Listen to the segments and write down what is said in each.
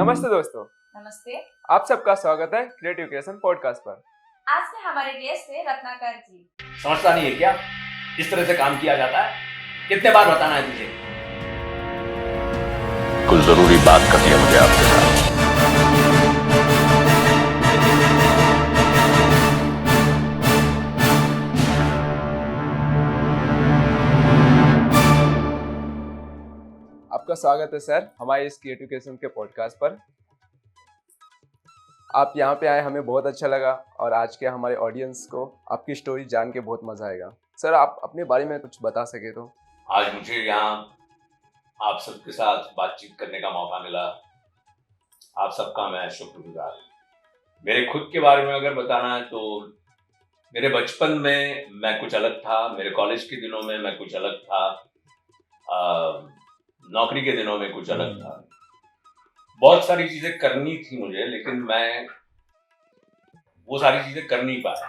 नमस्ते दोस्तों, नमस्ते। आप सबका स्वागत है क्रिएटिव क्रिएशन पॉडकास्ट पर। आज के हमारे गेस्ट है रत्नाकर जी। समझता नहीं है क्या इस तरह से काम किया जाता है? कितने बार बताना है तुझे? कुछ जरूरी बात करनी है मुझे आपके साथ। आपका स्वागत है सर हमारे इस क्रिएटिव क्रिएशन के पॉडकास्ट पर। आप यहाँ पे आए, हमें बहुत अच्छा लगा और आज के हमारे ऑडियंस को आपकी स्टोरी जान के बहुत मजा आएगा। सर आप अपने बारे में कुछ बता सके तो। आज मुझे यहाँ आप सबके साथ बातचीत करने का मौका मिला। आप सबका मैं शुक्रगुजार हूँ। मेरे खुद के बारे में अगर बताना है तो मेरे बचपन में मैं कुछ अलग था, मेरे कॉलेज के दिनों में मैं कुछ अलग था, नौकरी के दिनों में कुछ अलग था। बहुत सारी चीजें करनी थी मुझे, लेकिन मैं वो सारी चीजें कर नहीं पाया।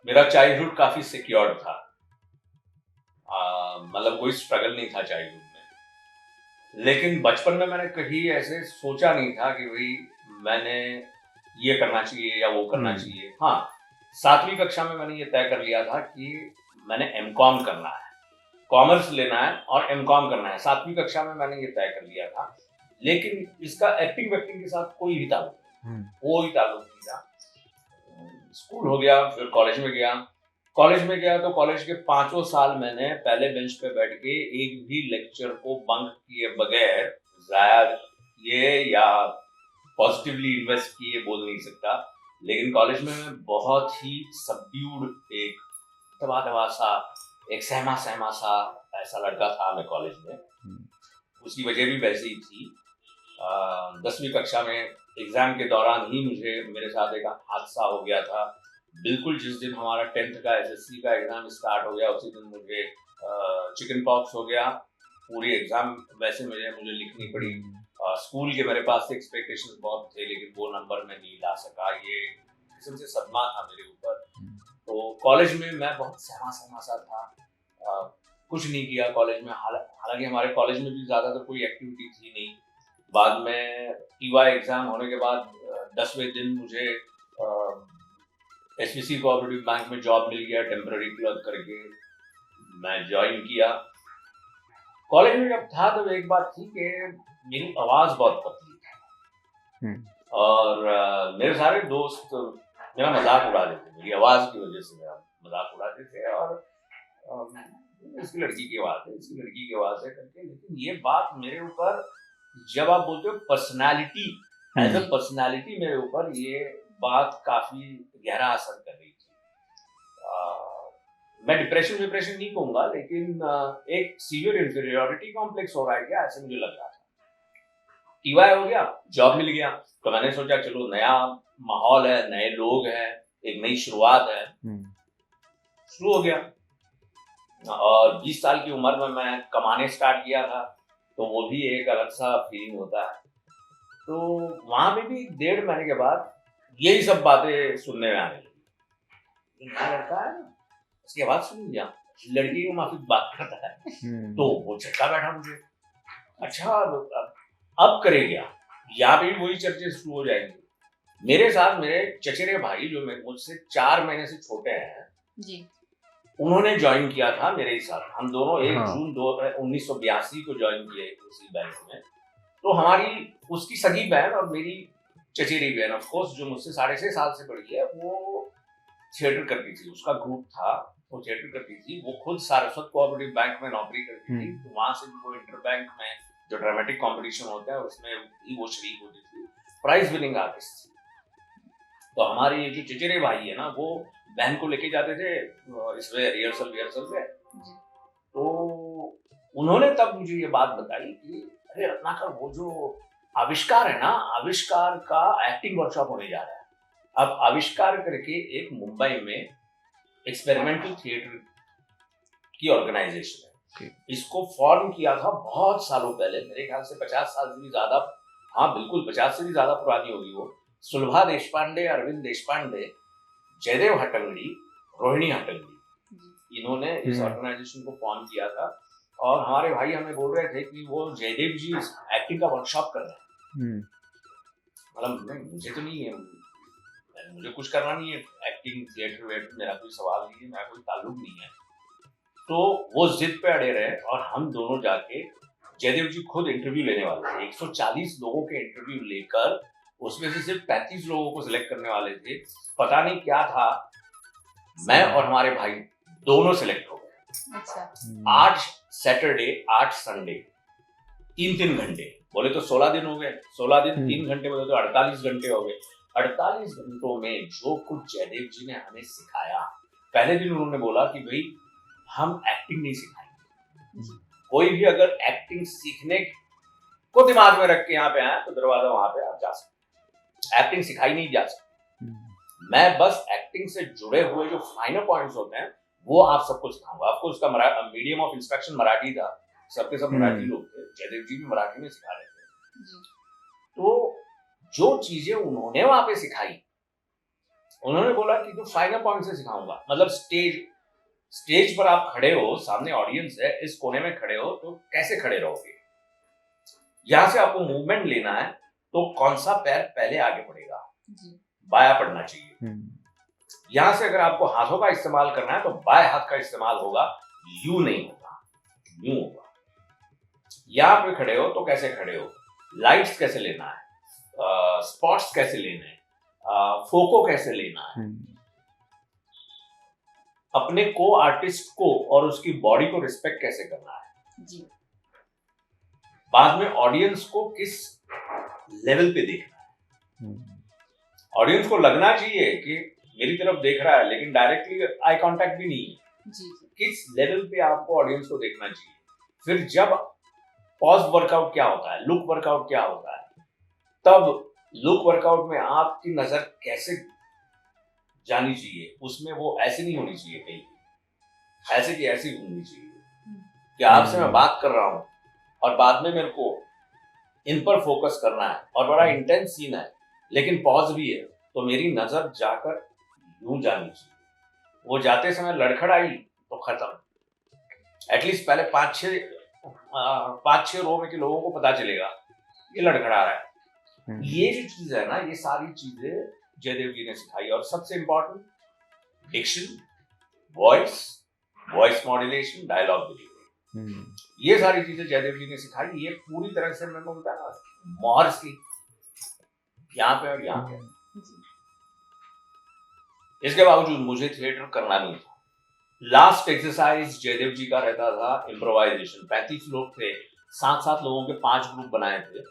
मेरा चाइल्डहुड काफी सिक्योर था, मतलब कोई स्ट्रगल नहीं था चाइल्डहुड में। लेकिन बचपन में मैंने कहीं ऐसे सोचा नहीं था कि भाई मैंने ये करना चाहिए या वो करना चाहिए। हाँ, 7वीं कक्षा में मैंने ये तय कर लिया था कि मैंने एमकॉम करना है, कॉमर्स लेना है और एमकॉम करना है। 7वीं कक्षा में मैंने ये तय कर लिया था, लेकिन इसका एक्टिंग वैक्टिंग के साथ कोई भी ताल्लुक नहीं था। स्कूल हो गया, फिर कॉलेज में गया। तो कॉलेज के 5 साल मैंने पहले बेंच पे बैठ के एक भी लेक्चर को बंक किए बगैर जाया किए या पॉजिटिवली इन्वेस्ट किए बोल नहीं सकता। लेकिन कॉलेज में मैं बहुत ही सबड्यूड, एक दबा सा, एक सहमा सा ऐसा लड़का था मैं कॉलेज में। उसकी वजह भी वैसी ही थी। 10वीं कक्षा में एग्जाम के दौरान ही मेरे साथ एक हादसा हो गया था। बिल्कुल जिस दिन हमारा 10th का SSC का एग्जाम स्टार्ट हो गया, उसी दिन मुझे चिकन पॉक्स हो गया। पूरी एग्जाम वैसे मुझे लिखनी पड़ी। स्कूल के मेरे पास एक्सपेक्टेशंस बहुत थे, लेकिन वो नंबर मैं नहीं ला सका। ये किस्म से सदमा था मेरे ऊपर। तो कॉलेज में मैं बहुत सहमा सा था। कुछ नहीं किया कॉलेज में। हालांकि हमारे कॉलेज में भी ज़्यादातर कोई एक्टिविटी थी नहीं। बाद में TY एग्ज़ाम होने के बाद 10वें दिन मुझे SBC कोऑपरेटिव बैंक में जॉब मिल गया, टेम्पररी क्लर्क करके मैं ज्वाइन किया। कॉलेज में जब था तो एक बात थी कि मेरी आवाज़ बहुत पतली थी और मेरे सारे दोस्त मेरा मजाक उड़ा देते थे। मेरी आवाज़ की वजह से मेरा मजाक उड़ाते थे और इसकी लड़की की आवाज़ है करके। लेकिन ये बात मेरे ऊपर, जब आप बोलते हो पर्सनालिटी, एज अ पर्सनालिटी, मेरे ऊपर ये बात काफी गहरा असर कर रही थी। मैं डिप्रेशन नहीं कहूंगा, लेकिन एक सीवियर इंफीरियरिटी कॉम्प्लेक्स हो रहा है क्या, ऐसे मुझे लग रहा था। TY हो गया, जॉब मिल गया, तो मैंने सोचा चलो नया माहौल है, नए लोग हैं, एक नई शुरुआत है। शुरू हो गया और 20 साल की उम्र में मैं कमाने स्टार्ट किया था, तो वो भी एक अलग सा फीलिंग होता है। तो वहां पे भी 1.5 महीने के बाद यही सब बातें सुनने में आने लगी। लड़का है ना, उसकी आवाज सुन लिया, लड़की को माफी बात करता है। तो वो झटका बैठा मुझे। अच्छा अब करे क्या? यहाँ पे भी वही चर्चे शुरू हो जाएंगे। मेरे साथ मेरे चचेरे भाई जो मुझसे 4 महीने से छोटे हैं जी, उन्होंने ज्वाइन किया था मेरे ही साथ। हम दोनों 1 जून 1982 को ज्वाइन किए उसी बैंक में। तो हमारी उसकी सगी बहन और मेरी चचेरी बहन, ऑफ कोर्स जो मुझसे 6.5 साल से बड़ी है, वो थिएटर करती थी। उसका ग्रुप था, वो थिएटर करती थी। वो खुद सारस्वत कोऑपरेटिव बैंक में नौकरी करती थी। तो वहां से भी वो इंटर बैंक में जो ड्रामेटिक कंपटीशन होता है उसमें भी वो शरीक होती थी, प्राइज विनिंग आर्टिस्ट थी। तो हमारे जो चचेरे भाई है ना, वो बहन को लेके जाते थे इसमें रिहर्सल में। तो उन्होंने तब मुझे ये बात बताई कि अरे रत्नाकर, वो जो आविष्कार है ना, आविष्कार का एक्टिंग वर्कशॉप होने जा रहा है। अब आविष्कार करके एक मुंबई में एक्सपेरिमेंटल थिएटर की ऑर्गेनाइजेशन है। इसको फॉर्म किया था बहुत सालों पहले, मेरे ख्याल से 50 साल से भी ज्यादा, हाँ बिल्कुल 50 से भी ज्यादा पुरानी होगी वो। सुलभा देशपांडे, अरविंद देशपांडे, जयदेव हटंगड़ी, रोहिणी हटंगड़ी, इन्होंने इस ऑर्गेनाइजेशन को फॉर्म किया था। और हमारे भाई हमें बोल रहे थे कि वो जयदेव जी एक्टिंग का वर्कशॉप कर रहे हैं, मतलब नहीं, मुझे तो नहीं है, मुझे कुछ करना नहीं है, एक्टिंग थिएटर वेटर मेरा कोई सवाल नहीं है, मेरा कोई ताल्लुक नहीं है। तो वो जिद पे अड़े रहे और हम दोनों जाके, जयदेव जी खुद इंटरव्यू लेने वाले थे, 140 लोगों के इंटरव्यू लेकर उसमें से सिर्फ 35 लोगों को सिलेक्ट करने वाले थे। पता नहीं क्या था, मैं और हमारे भाई दोनों सिलेक्ट हो गए। अच्छा। 8 सैटरडे 8 संडे, 3-3 घंटे, बोले तो 16 दिन हो गए, 16 दिन 3 घंटे बोले तो 48 घंटे हो गए। 48 घंटों में जो कुछ जयदेव जी ने हमें सिखाया, पहले दिन उन्होंने बोला कि भाई हम एक्टिंग नहीं सिखाएंगे, कोई भी अगर एक्टिंग सीखने को दिमाग में रख के यहाँ पे आया तो दरवाजा वहां पे आप जा सकते, एक्टिंग सिखाई नहीं जा सकती। मैं बस एक्टिंग से जुड़े हुए जो फाइनल पॉइंट्स होते हैं वो आप सबको सिखाऊंगा। आपको उसका मीडियम ऑफ इंस्ट्रक्शन मराठी था, सबके सब मराठी लोग थे, जयदेव जी भी मराठी में सिखा रहे थे। तो जो चीजें उन्होंने वहां पे सिखाई, उन्होंने बोला कि जो फाइनल पॉइंट से सिखाऊंगा, मतलब स्टेज पर आप खड़े हो, सामने ऑडियंस है, इस कोने में खड़े हो तो कैसे खड़े रहोगे, यहां से आपको मूवमेंट लेना है तो कौन सा पैर पहले आगे बढ़ेगा, बाया पड़ना चाहिए। यहां से अगर आपको हाथों का इस्तेमाल करना है तो बाएं हाथ का इस्तेमाल होगा, यू नहीं होगा, यूं होगा। यहां पे खड़े हो तो कैसे खड़े हो, लाइट्स कैसे लेना है, स्पॉट्स कैसे लेने हैं, फोको कैसे लेना है, अपने को आर्टिस्ट को और उसकी बॉडी को रिस्पेक्ट कैसे करना है, जी। बाद में ऑडियंस को किस लेवल पे देखना है। ऑडियंस को लगना चाहिए कि मेरी तरफ देख रहा है, लेकिन डायरेक्टली आई कांटेक्ट भी नहीं है। जी। किस लेवल पे आपको ऑडियंस को देखना चाहिए। फिर जब पॉज वर्कआउट क्या होता है, लुक वर्कआउट क्या होता है, तब लुक वर्कआउट में आपकी नजर कैसे जानी चाहिए, उसमें वो ऐसे नहीं होनी चाहिए, कहीं ऐसे की ऐसी होनी चाहिए कि आपसे मैं बात कर रहा हूं और बाद में मेरे को इन पर फोकस करना है और बड़ा इंटेंस सीन है लेकिन पॉज भी है, तो मेरी नजर जाकर यूं जानी चाहिए। वो जाते समय लड़खड़ाई तो खत्म, एटलीस्ट पहले 5-6 रो में के लोगों को पता चलेगा ये लड़खड़ा रहा है। ये जो चीज है ना, ये सारी चीजें जयदेव जी ने सिखाई। और सबसे important diction, voice modulation, dialogue delivery, ये सारी चीजें जयदेव जी ने सिखाई। ये पूरी तरह से मैंने बताया ना, मोहर सी यहाँ पे और यहाँ पे। इसके बावजूद मुझे थिएटर करना नहीं था। लास्ट एक्सरसाइज जयदेव जी का रहता था इम्प्रोवाइजेशन। 35 लोग थे, 7-7 लोगों के 5 ग्रुप बनाए थे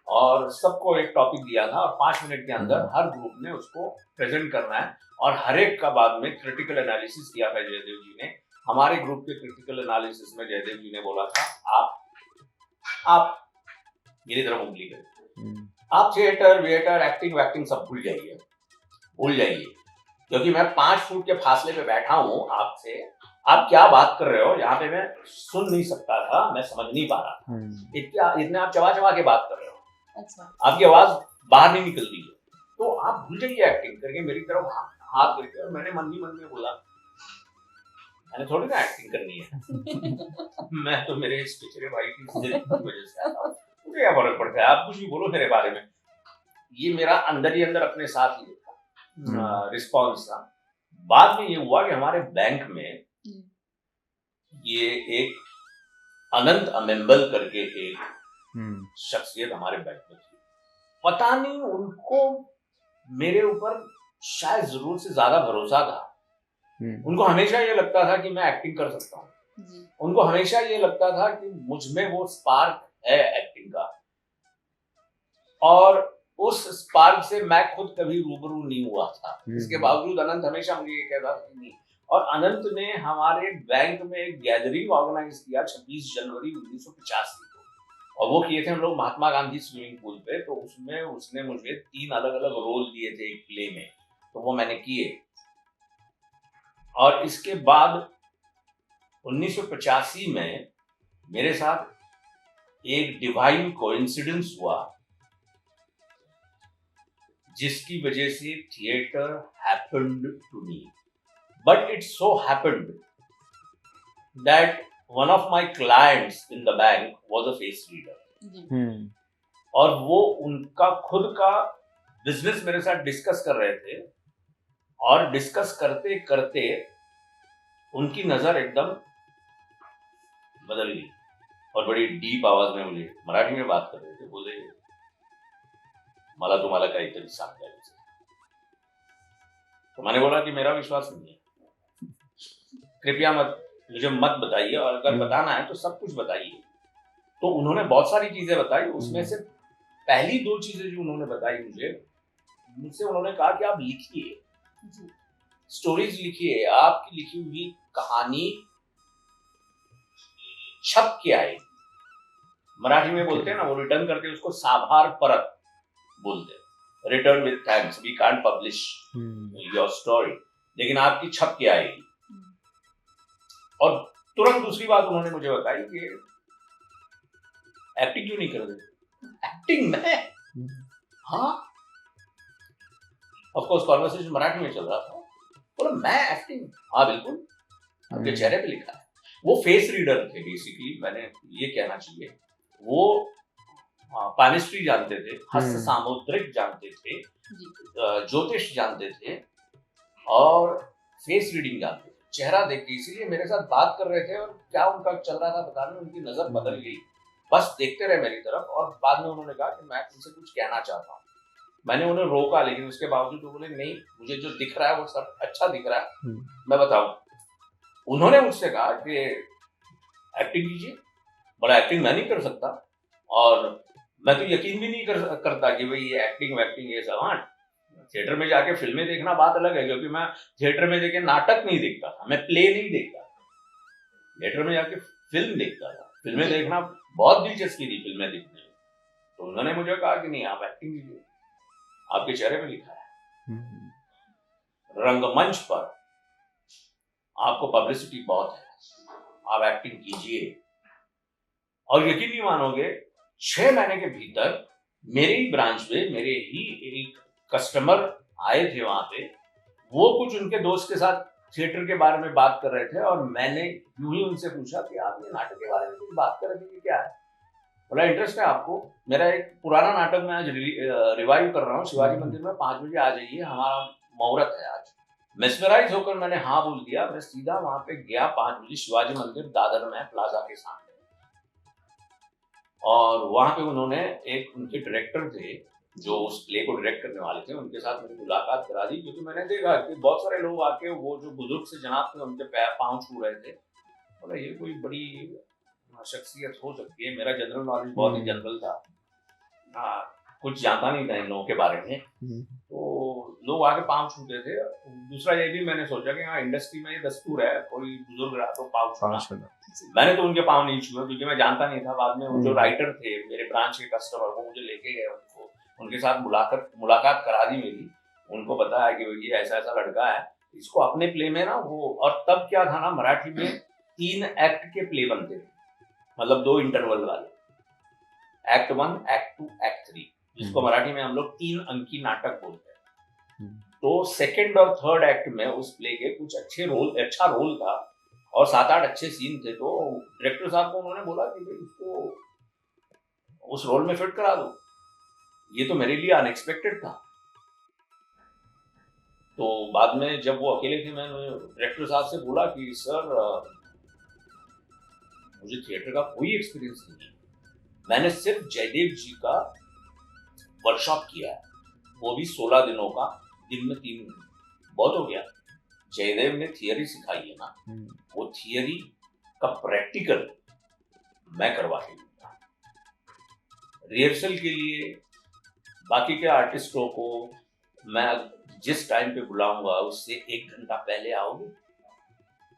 और सबको एक टॉपिक दिया था और 5 मिनट के अंदर हर ग्रुप ने उसको प्रेजेंट करना है और हर एक का बाद में क्रिटिकल एनालिसिस किया था जयदेव जी ने। हमारे ग्रुप के क्रिटिकल एनालिसिस में जयदेव जी ने बोला था, आप मेरी तरफ उंगली करें, आप थिएटर वेटर एक्टिंग वैक्टिंग सब भूल जाइए, क्योंकि मैं 5 फुट के फासले पे बैठा हूं आपसे, आप क्या बात कर रहे हो यहाँ पे मैं सुन नहीं सकता था, मैं समझ नहीं पा रहा था, इतने आप चबा के बात कर रहे हो। अच्छा। आपकी आवाज बाहर नहीं निकल रही है, तो आप भूल जाइए एक्टिंग करके मेरी तरफ हाथ करके। और मैंने मन ही मन में बोला, मैंने थोड़ी ना एक्टिंग करनी है मैं तो मेरे इस पिछड़े भाई की वजह से आया, मुझे क्या फर्क पड़ता है, आप कुछ भी बोलो मेरे बारे में। ये मेरा अंदर ही अंदर अपने साथ ही रिस्पॉन्स था। बाद में ये हुआ कि हमारे बैंक में ये एक अनंत अमेम्बल करके एक शख्सियत हमारे बैंक में थी। पता नहीं उनको मेरे ऊपर शायद जरूरत से ज्यादा भरोसा था। उनको हमेशा ये लगता था कि मैं एक्टिंग कर सकता हूँ, उनको हमेशा ये लगता था कि मुझ में वो स्पार्क है एक्टिंग का, और उस स्पार्क से मैं खुद कभी रूबरू नहीं हुआ था। इसके बावजूद अनंत हमेशा मुझे ये कहता था कि नहीं। और अनंत ने हमारे बैंक में एक गैदरिंग ऑर्गेनाइज किया 26 जनवरी 1985 को, और वो किए थे हम लोग महात्मा गांधी स्विमिंग पूल पे। तो उसमें उसने मुझे 3 अलग अलग रोल दिए थे एक प्ले में, तो वो मैंने किए। और इसके बाद 1985 में मेरे साथ एक डिवाइन कोइंसिडेंस हुआ, जिसकी वजह से theatre happened to me. But it so happened that one of my clients in the bank was a face reader. और वो उनका खुद का बिजनेस मेरे साथ डिस्कस कर रहे थे, और डिस्कस करते करते उनकी नजर एकदम बदल गई और बड़ी डीप आवाज में मुझे मराठी में बात कर रहे थे, बोले मला तुम्हाला काहीतरी सांगायचं। तो मैंने बोला कि मेरा विश्वास नहीं है, कृपया मुझे मत बताइए, और अगर बताना है तो सब कुछ बताइए। तो उन्होंने बहुत सारी चीजें बताई, उसमें से पहली 2 चीजें जो उन्होंने बताई मुझसे उन्होंने कहा कि आप लिखिए, स्टोरीज लिखिए, आपकी लिखी हुई कहानी छप के आए। मराठी में बोलते हैं ना, वो रिटर्न करके उसको साभार परत बोलते हैं, return with thanks, we can't publish your story, लेकिन आपकी छप के आएगी। और तुरंत दूसरी बात उन्होंने मुझे बताई कि एक्टिंग क्यों नहीं कर रहे? एक्टिंग में? हाँ, ऑफ कोर्स कॉन्वर्सेशन मराठी में चल रहा था। बोला मैं एक्टिंग? हाँ बिल्कुल, आपके चेहरे पे लिखा है। वो फेस रीडर थे बेसिकली, मैंने ये कहना चाहिए। वो पानिस्ट्री जानते थे, हस्त सामुद्रिक जानते थे, ज्योतिष जानते थे, और फेस रीडिंग जानते थे, चेहरा देख के। इसीलिए मेरे साथ बात कर रहे थे, और क्या उनका चल रहा था पता नहीं, उनकी नजर बदल गई, बस देखते रहे मेरी तरफ। और बाद में उन्होंने कहा कि मैं तुमसे कुछ कहना चाहता हूँ। मैंने उन्हें रोका, लेकिन उसके बावजूद वो बोले नहीं, मुझे जो दिख रहा है वो सब अच्छा दिख रहा है, मैं बताऊं। उन्होंने मुझसे कहा कि एक्टिंग कीजिए। बड़ा एक्टिंग मैं नहीं कर सकता, और मैं तो यकीन भी नहीं करता कि भाई ये एक्टिंग वैक्टिंग ये सब। हाँ, थिएटर में जाके फिल्में देखना बात अलग है, क्योंकि मैं थिएटर में जाके नाटक नहीं देखता था, मैं प्ले नहीं देखता था, थिएटर में जाके फिल्म देखता था। फिल्में देखना बहुत दिलचस्पी थी, फिल्में देखने में। तो उन्होंने मुझे कहा कि नहीं, आप एक्टिंग कीजिए, आपके चेहरे पे लिखा है। रंगमंच पर आपको पब्लिसिटी बहुत है, आप एक्टिंग कीजिए। और यकीन नहीं मानोगे, 6 महीने के भीतर मेरे ही ब्रांच पे मेरे ही एक कस्टमर आए थे वहां पे। वो कुछ उनके दोस्त के साथ थिएटर के बारे में बात कर रहे थे, और मैंने यूं ही उनसे पूछा कि आप ये नाटक के बारे में कुछ बात कर रहे थे, क्या है? बड़ा इंटरेस्ट है आपको? मेरा एक पुराना नाटक मैं आज रिवाइव कर रहा हूँ, शिवाजी मंदिर में 5 बजे आ जाइए, हमारा मुहूर्त है आज। मेस्मराइज होकर मैंने हाँ बोल दिया। मैं सीधा वहां पे गया 5 बजे, शिवाजी मंदिर दादर में प्लाजा के सामने। और वहां पे उन्होंने एक उनके डायरेक्टर थे जो उस प्ले को डायरेक्ट करने वाले थे, उनके साथ मेरी मुलाकात करा दी। क्योंकि मैंने देखा कि बहुत सारे लोग आके वो जो बुजुर्ग से जनाब थे उनके पैर पांव छू रहे थे। बोला ये कोई बड़ी शख्सियत हो सकती है। मेरा जनरल नॉलेज बहुत ही जनरल था, कुछ जानता नहीं था इन लोगों के बारे में। तो लोग आके पांव छूते थे। दूसरा ये भी मैंने सोचा कि हाँ, इंडस्ट्री में ये दस्तूर है, कोई बुजुर्ग रहा तो पांव छूना। मैंने तो उनके पांव नहीं छुए, क्योंकि मैं जानता नहीं था। बाद में वो जो राइटर थे मेरे ब्रांच के कस्टमर, वो मुझे लेके गए, उनके साथ मुलाकात करा दी मेरी। उनको बताया कि ये ऐसा ऐसा लड़का है, इसको अपने प्ले में ना वो। और तब क्या था ना, मराठी में 3 एक्ट के प्ले बनते थे, मतलब 2 इंटरवल वाले, एक्ट 1, एक्ट 2, एक्ट 3, जिसको मराठी में हम लोग 3 अंकी नाटक बोलते हैं। तो सेकंड और थर्ड एक्ट में उस प्ले के कुछ अच्छा रोल था, और 7-8 अच्छे सीन थे। तो डायरेक्टर साहब को उन्होंने बोला कि भाई इसको उस रोल में फिट करा दो। ये तो मेरे लिए अनएक्सपेक्टेड था। तो बाद में जब वो अकेले थे, मैंने डायरेक्टर साहब से बोला कि सर, मुझे थिएटर का कोई एक्सपीरियंस नहीं है, मैंने सिर्फ जयदेव जी का वर्कशॉप किया है, वो भी 16 दिनों का, दिन में 3 घंटे, बहुत हो गया। जयदेव ने थियरी सिखाई है ना, वो थियरी का प्रैक्टिकल मैं करवा के दूंगा। रिहर्सल के लिए बाकी के आर्टिस्टों को मैं जिस टाइम पे बुलाऊंगा उससे 1 घंटा पहले आओगे।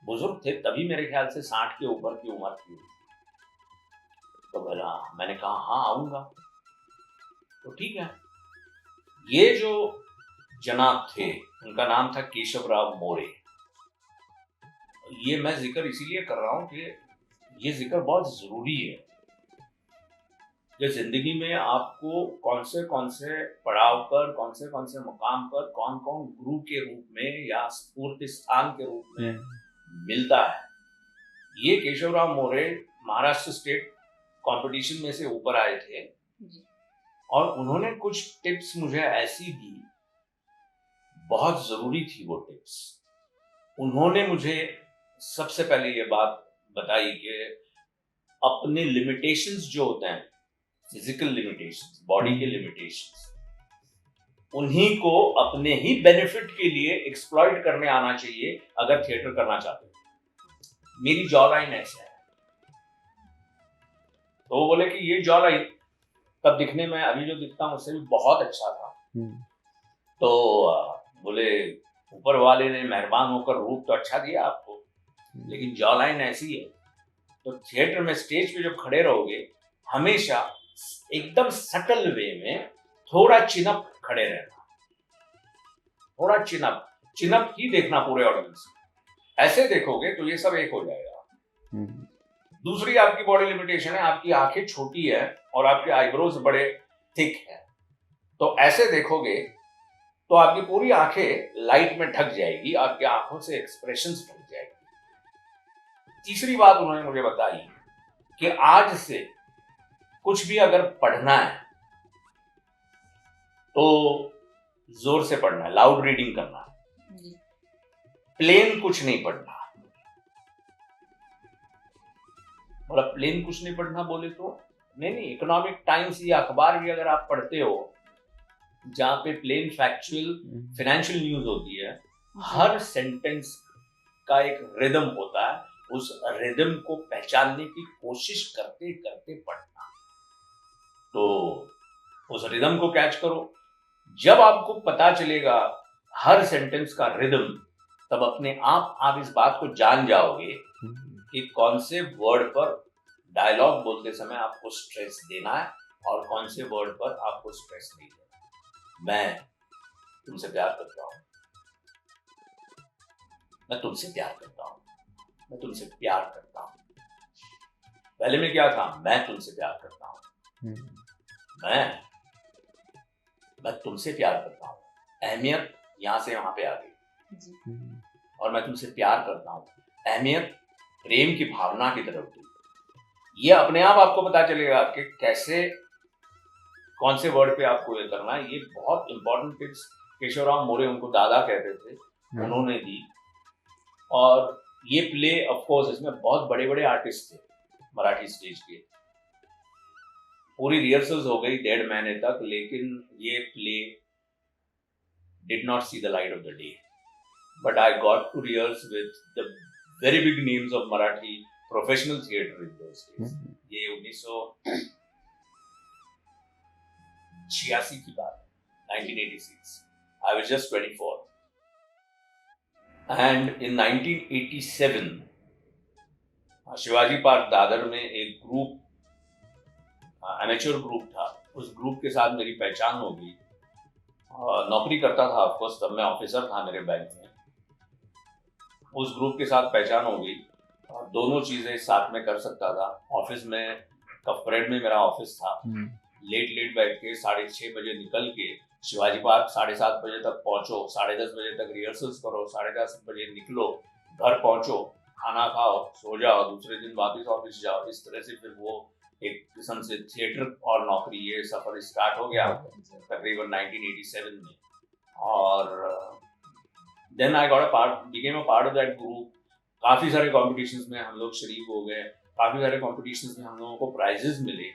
बुजुर्ग थे, तभी मेरे ख्याल से 60 के ऊपर की उम्र थी। तो बोला, मैंने कहा हाँ आऊंगा। तो ठीक है। ये जो जनाब थे, उनका नाम था केशवराव मोरे। ये मैं जिक्र इसीलिए कर रहा हूं कि ये जिक्र बहुत जरूरी है कि जिंदगी में आपको कौन से पड़ाव पर, कौन से मुकाम पर कौन गुरु के रूप में या स्फूर्ति स्थान के रूप में मिलता है। ये केशवराव मोरे महाराष्ट्र स्टेट कंपटीशन में से ऊपर आए थे, और उन्होंने कुछ टिप्स मुझे ऐसी दी, बहुत जरूरी थी वो टिप्स। उन्होंने मुझे सबसे पहले ये बात बताई कि अपने लिमिटेशंस जो होते हैं, फिजिकल लिमिटेशंस, बॉडी के लिमिटेशंस, उन्हीं को अपने ही बेनिफिट के लिए एक्सप्लॉइट करने आना चाहिए अगर थिएटर करना चाहते हो। मेरी जॉ लाइन ऐसा है। तो वो बोले कि ये जॉ लाइन तब दिखने में अभी जो दिखता हूँ उससे भी बहुत अच्छा था। तो बोले ऊपर वाले ने मेहरबान होकर रूप तो अच्छा दिया आपको, लेकिन जॉ लाइन ऐसी है, तो थिएटर में स्टेज पे जब खड़े रहोगे हमेशा एकदम सटल वे में थोड़ा चिनअप खड़े रहना, थोड़ा चिनअप ही देखना पूरे ऑडियंस। ऐसे देखोगे तो ये सब एक हो जाएगा। दूसरी आपकी बॉडी लिमिटेशन है, आपकी आंखें छोटी है और आपके आईब्रोज बड़े थिक है, तो ऐसे देखोगे तो आपकी पूरी आंखें लाइट में ढक जाएगी, आपकी आंखों से एक्सप्रेशंस ढक जाएगी। तीसरी बात उन्होंने मुझे बताई कि आज से कुछ भी अगर पढ़ना है तो जोर से पढ़ना है, लाउड रीडिंग करना है, प्लेन कुछ नहीं पढ़ना। बोला प्लेन कुछ नहीं पढ़ना, बोले तो नहीं, इकोनॉमिक टाइम्स या अखबार भी अगर आप पढ़ते हो जहां पे प्लेन फैक्चुअल फाइनेंशियल न्यूज होती है, हर सेंटेंस का एक रिदम होता है, उस रिदम को पहचानने की कोशिश करते करते पढ़ना। तो उस रिदम को कैच करो। जब आपको पता चलेगा हर सेंटेंस का रिदम, तब अपने आप इस बात को जान जाओगे कि कौन से वर्ड पर डायलॉग बोलते समय आपको स्ट्रेस देना है और कौन से वर्ड पर आपको स्ट्रेस नहीं देना। मैं तुमसे प्यार करता हूं, मैं तुमसे प्यार करता हूं, मैं तुमसे प्यार करता हूं। पहले में क्या था? मैं तुमसे प्यार करता हूं, मैं तुमसे प्यार करता हूं। अहमियत यहां से वहां पे आ गई। और मैं तुमसे प्यार करता हूं, अहमियत प्रेम की भावना की तरफ गई। ये अपने आप आपको पता चलेगा कि कैसे, कौन से वर्ड पे आपको ये करना है। ये बहुत इंपॉर्टेंट टिप्स केशवराम मोरे, उनको दादा कहते थे, उन्होंने दी। और ये प्ले ऑफ कोर्स, इसमें बहुत बड़े बड़े आर्टिस्ट थे मराठी स्टेज के। पूरी रिहर्सल्स हो गई 1.5 महीने तक, लेकिन ये play did not see the light of the day, but I got to rehearse with the very big names of Marathi professional theatre in those days. ये 1986 की बात है, 1986। I was just 24। And in 1987 Shivaji Park Dadar में एक group, amateur group था, उस group के साथ मेरी पहचान हो गई। नौकरी करता था ऑफ कोर्स, तब मैं ऑफिसर था मेरे बैंक में। उस ग्रुप के साथ पहचान हो गई, दोनों चीजें साथ में कर सकता था। ऑफिस में, कफ परेड में मेरा ऑफिस था, लेट बैठ के 6:30 बजे निकल के शिवाजी पार्क 7:30 बजे तक पहुंचो, 10:30 बजे तक रिहर्सल्स करो, 10:30 बजे निकलो, घर पहुंचो, खाना खाओ, सो जाओ, दूसरे दिन वापस ऑफिस जाओ। इस तरह से फिर वो एक किस्म से थिएटर और नौकरी, ये सफर स्टार्ट हो गया तकरीबन 1987 में। और then I got became a part of that group. काफी सारे कॉम्पिटिशन्स में हम लोग शरीक हो गए, काफी सारे कॉम्पिटिशन्स में हम लोगों को प्राइजेस मिले।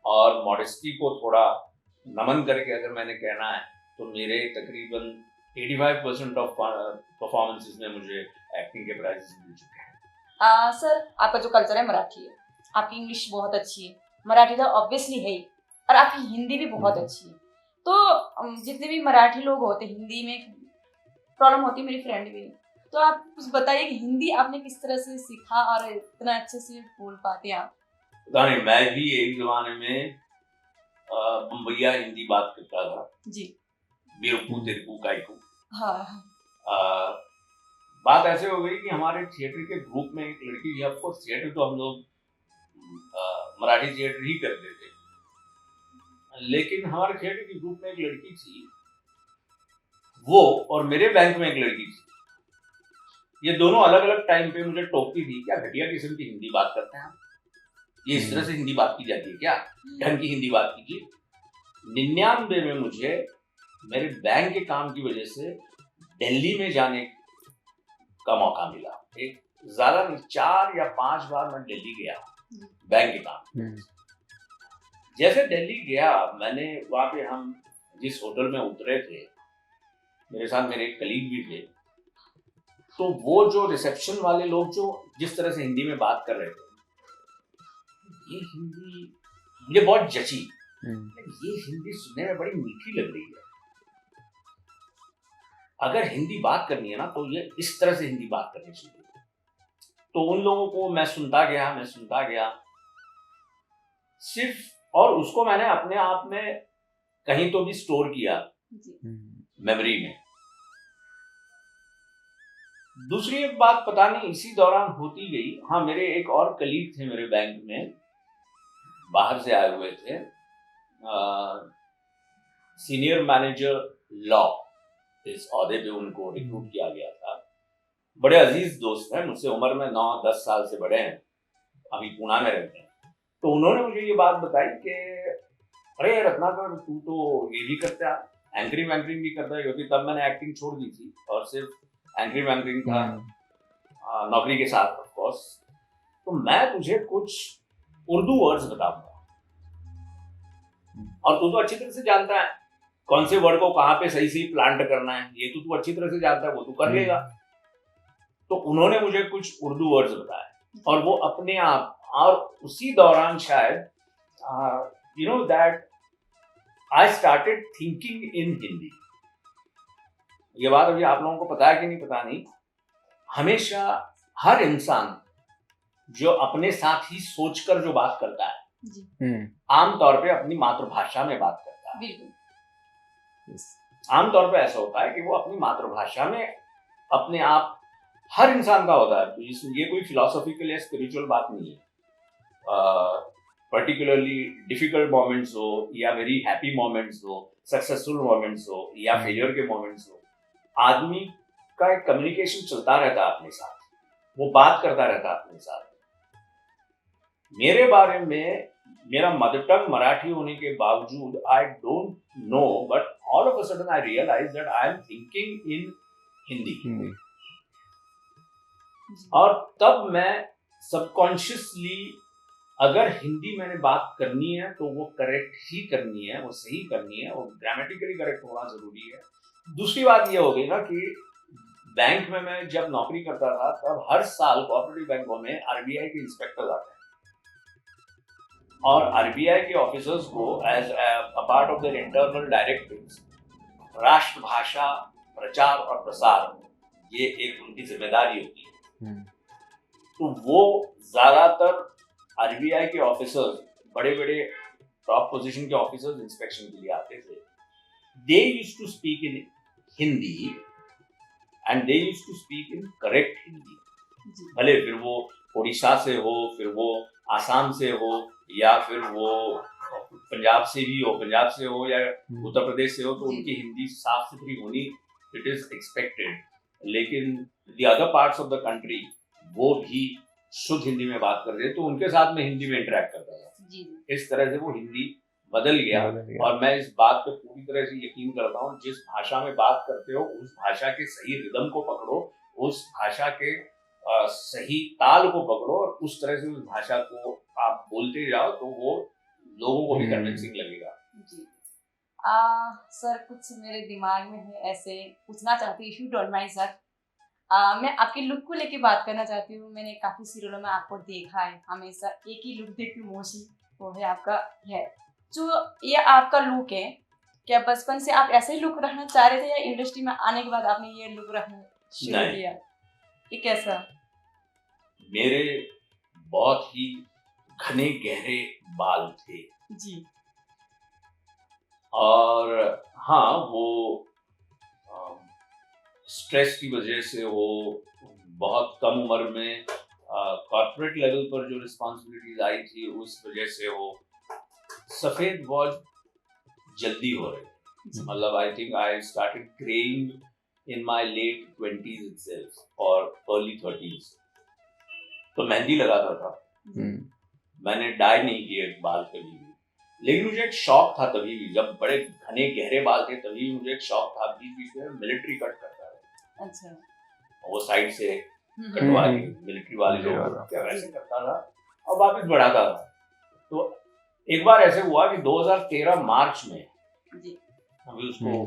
और मॉडेस्टी को थोड़ा नमन करके अगर मैंने कहना है तो मेरे तकरीबन 85% ऑफ परफॉर्मेंसेस में मुझे एक्टिंग के प्राइजेस मिल चुके हैं। सर, आपका जो कल्चर है मराठी है, आपकी इंग्लिश बहुत अच्छी है, मराठी तो ऑब्वियसली है ही, और आपकी हिंदी भी बहुत अच्छी है। तो जितने भी मराठी लोग होते हैं, हिंदी में प्रॉब्लम होती है, मेरी फ्रेंड भी, तो आप कुछ बताइए कि हिंदी आपने किस तरह से सीखा और इतना अच्छे से बोल पाते हैं आप? पता नहीं, मैं भी एक जमाने में बम्बैया हिंदी बात करता था जी, बिरकू तिरकू काइकू। हाँ। बात ऐसे हो गई कि हमारे थिएटर के ग्रुप में एक लड़की थी। ऑफ कोर्स थिएटर तो हम लोग मराठी थिएटर ही करते थे, लेकिन हमारे थिएटर के ग्रुप में एक लड़की थी, वो और मेरे बैंक में एक लड़की थी। ये दोनों अलग अलग टाइम पे मुझे टोकती थी, क्या घटिया किस्म की हिंदी बात करते हैं आप, ये इस तरह से हिंदी बात की जाती है क्या, ढंग की हिंदी बात कीजिए। 99 में मुझे मेरे बैंक के काम की वजह से दिल्ली में जाने का मौका मिला। एक ज्यादा नहीं, 4 या 5 बार मैं दिल्ली गया बैंक के काम। जैसे दिल्ली गया, मैंने वहां पे, हम जिस होटल में उतरे थे, मेरे साथ मेरे एक कलीग भी थे, तो वो जो रिसेप्शन वाले लोग जो जिस तरह से हिंदी में बात कर रहे थे, ये हिंदी मुझे बहुत जची। ये हिंदी सुनने में बड़ी मीठी लग रही है। अगर हिंदी बात करनी है ना तो ये इस तरह से हिंदी बात करनी चाहिए। तो उन लोगों को मैं सुनता गया सिर्फ, और उसको मैंने अपने आप में कहीं तो भी स्टोर किया मेमोरी में। दूसरी एक बात पता नहीं इसी दौरान होती गई। हाँ, मेरे एक और कलीग थे मेरे बैंक में, बाहर से आए हुए थे, सीनियर मैनेजर लॉ, इस ओहदे पे उनको रिक्रूट किया गया था। बड़े अजीज दोस्त हैं, मुझसे उम्र में 9-10 साल से बड़े हैं, अभी पुणे में रहते हैं। तो उन्होंने मुझे ये बात बताई कि अरे रत्नाकर, तू तो ये भी करता है, एंकरिंग वैंकरिंग भी करता है, क्योंकि तब मैंने एक्टिंग छोड़ दी थी और सिर्फ एंकरिंग वैंकरिंग था नौकरी के साथ ऑफ कोर्स। तो मैं तुझे कुछ उर्दू वर्ड्स बताऊंगा और तू तो अच्छी तरह से जानता है कौन से वर्ड को कहाँ पे सही सही प्लांट करना है, ये तो तू अच्छी तरह से जानता है, वो तू कर लेगा। तो उन्होंने मुझे कुछ उर्दू वर्ड्स बताए और वो अपने आप, और उसी दौरान शायद you know that I started thinking in Hindi. ये बात अभी आप लोगों को पता है कि नहीं पता नहीं, हमेशा हर इंसान जो अपने साथ ही सोचकर जो बात करता है, आमतौर पे अपनी मातृभाषा में बात करता है। आमतौर पे ऐसा होता है कि वो अपनी मातृभाषा में अपने आप, हर इंसान का होता है। ये कोई फिलोसॉफिकल या स्पिरिचुअल बात नहीं है। पर्टिकुलरली डिफिकल्ट मोमेंट्स हो या वेरी हैप्पी मोमेंट्स हो, सक्सेसफुल मोमेंट्स हो या फेलियर के मोमेंट्स हो, आदमी का एक कम्युनिकेशन चलता रहता है अपने साथ, वो बात करता रहता है अपने साथ। मेरे बारे में, मेरा मदर टंग मराठी होने के बावजूद, I don't know, but all of a sudden I realise that I am thinking in Hindi. और तब मैं सबकॉन्शियसली, अगर हिंदी मैंने बात करनी है तो वो करेक्ट ही करनी है, वो सही करनी है, वो ग्रामेटिकली करेक्ट होना जरूरी है। दूसरी बात ये हो गई ना कि बैंक में मैं जब नौकरी करता था तब हर साल कोऑपरेटिव बैंकों में आरबीआई के इंस्पेक्टर आते हैं और आरबीआई के ऑफिसर्स को as a part of their internal directives राष्ट्रभाषा प्रचार और प्रसार, ये एक उनकी जिम्मेदारी होती है। तो वो ज्यादातर आरबीआई के ऑफिसर्स, बड़े बड़े टॉप पोजीशन के ऑफिसर्स इंस्पेक्शन के लिए आते थे। They used to speak in Hindi and they used to speak in correct Hindi. भले फिर वो उड़ीसा से हो, फिर वो आसाम से हो, या फिर वो पंजाब से हो या उत्तर प्रदेश से हो, तो उनकी हिंदी साफ सुथरी होनी, इट इज एक्सपेक्टेड। लेकिन the other parts of the country वो भी शुद्ध हिंदी में बात करते, तो उनके साथ में हिंदी में इंटरेक्ट करता था। इस तरह से वो हिंदी बदल गया। और मैं इस बात पे पूरी तरह से यकीन करता हूँ, जिस भाषा में बात करते हो उस भाषा के सही रिदम को पकड़ो, उस भाषा के सही ताल को पकड़ो और उस तरह से उस भाषा को आप बोलते जाओ, तो वो लोगों को भी कन्विंसिंग लगेगा। जी सर, कुछ मेरे दिमाग में है, ऐसे पूछना चाहती हूँ, if you don't mind sir. मैं आपके लुक को लेके बात करना चाहती हूँ। मैंने काफ़ी सीरियलों में आपको देखा है, हमेशा एक ही लुक देखती हूँ मोस्टली, वो है आपका है जो ये आपका लुक है। क्या बचपन से आप ऐसे ही लुक रखना चाह रहे थे या इंडस्ट्री में आने के बाद आपने ये लुक रखना शुरू किया? ये कैसा? मेरे बहुत ही घने गहरे बाल थे जी, और हाँ, वो स्ट्रेस की वजह से हो, बहुत कम उम्र में कॉर्पोरेट लेवल पर जो रिस्पॉन्सिबिलिटीज आई थी उस वजह से हो, सफेद बहुत जल्दी हो रहे थे। मतलब I think I started greying in my late 20s itself और अर्ली 30s। तो मेहंदी लगाता था, मैंने डाई नहीं किए बाल कभी भी, लेकिन मुझे एक शौक था तभी भी, जब बड़े घने गहरे बाल थे तभी मुझे एक शौक था, बीच बीच में मिलिट्री कट करता था। अच्छा। वो साइड से हम्म, कटवा के हम्म। मिलिट्री वाले जी लोग वाला। क्या वैसे करता था और वापस बढ़ाता था। तो एक बार ऐसे हुआ कि 2013 मार्च में, जी। अभी उसको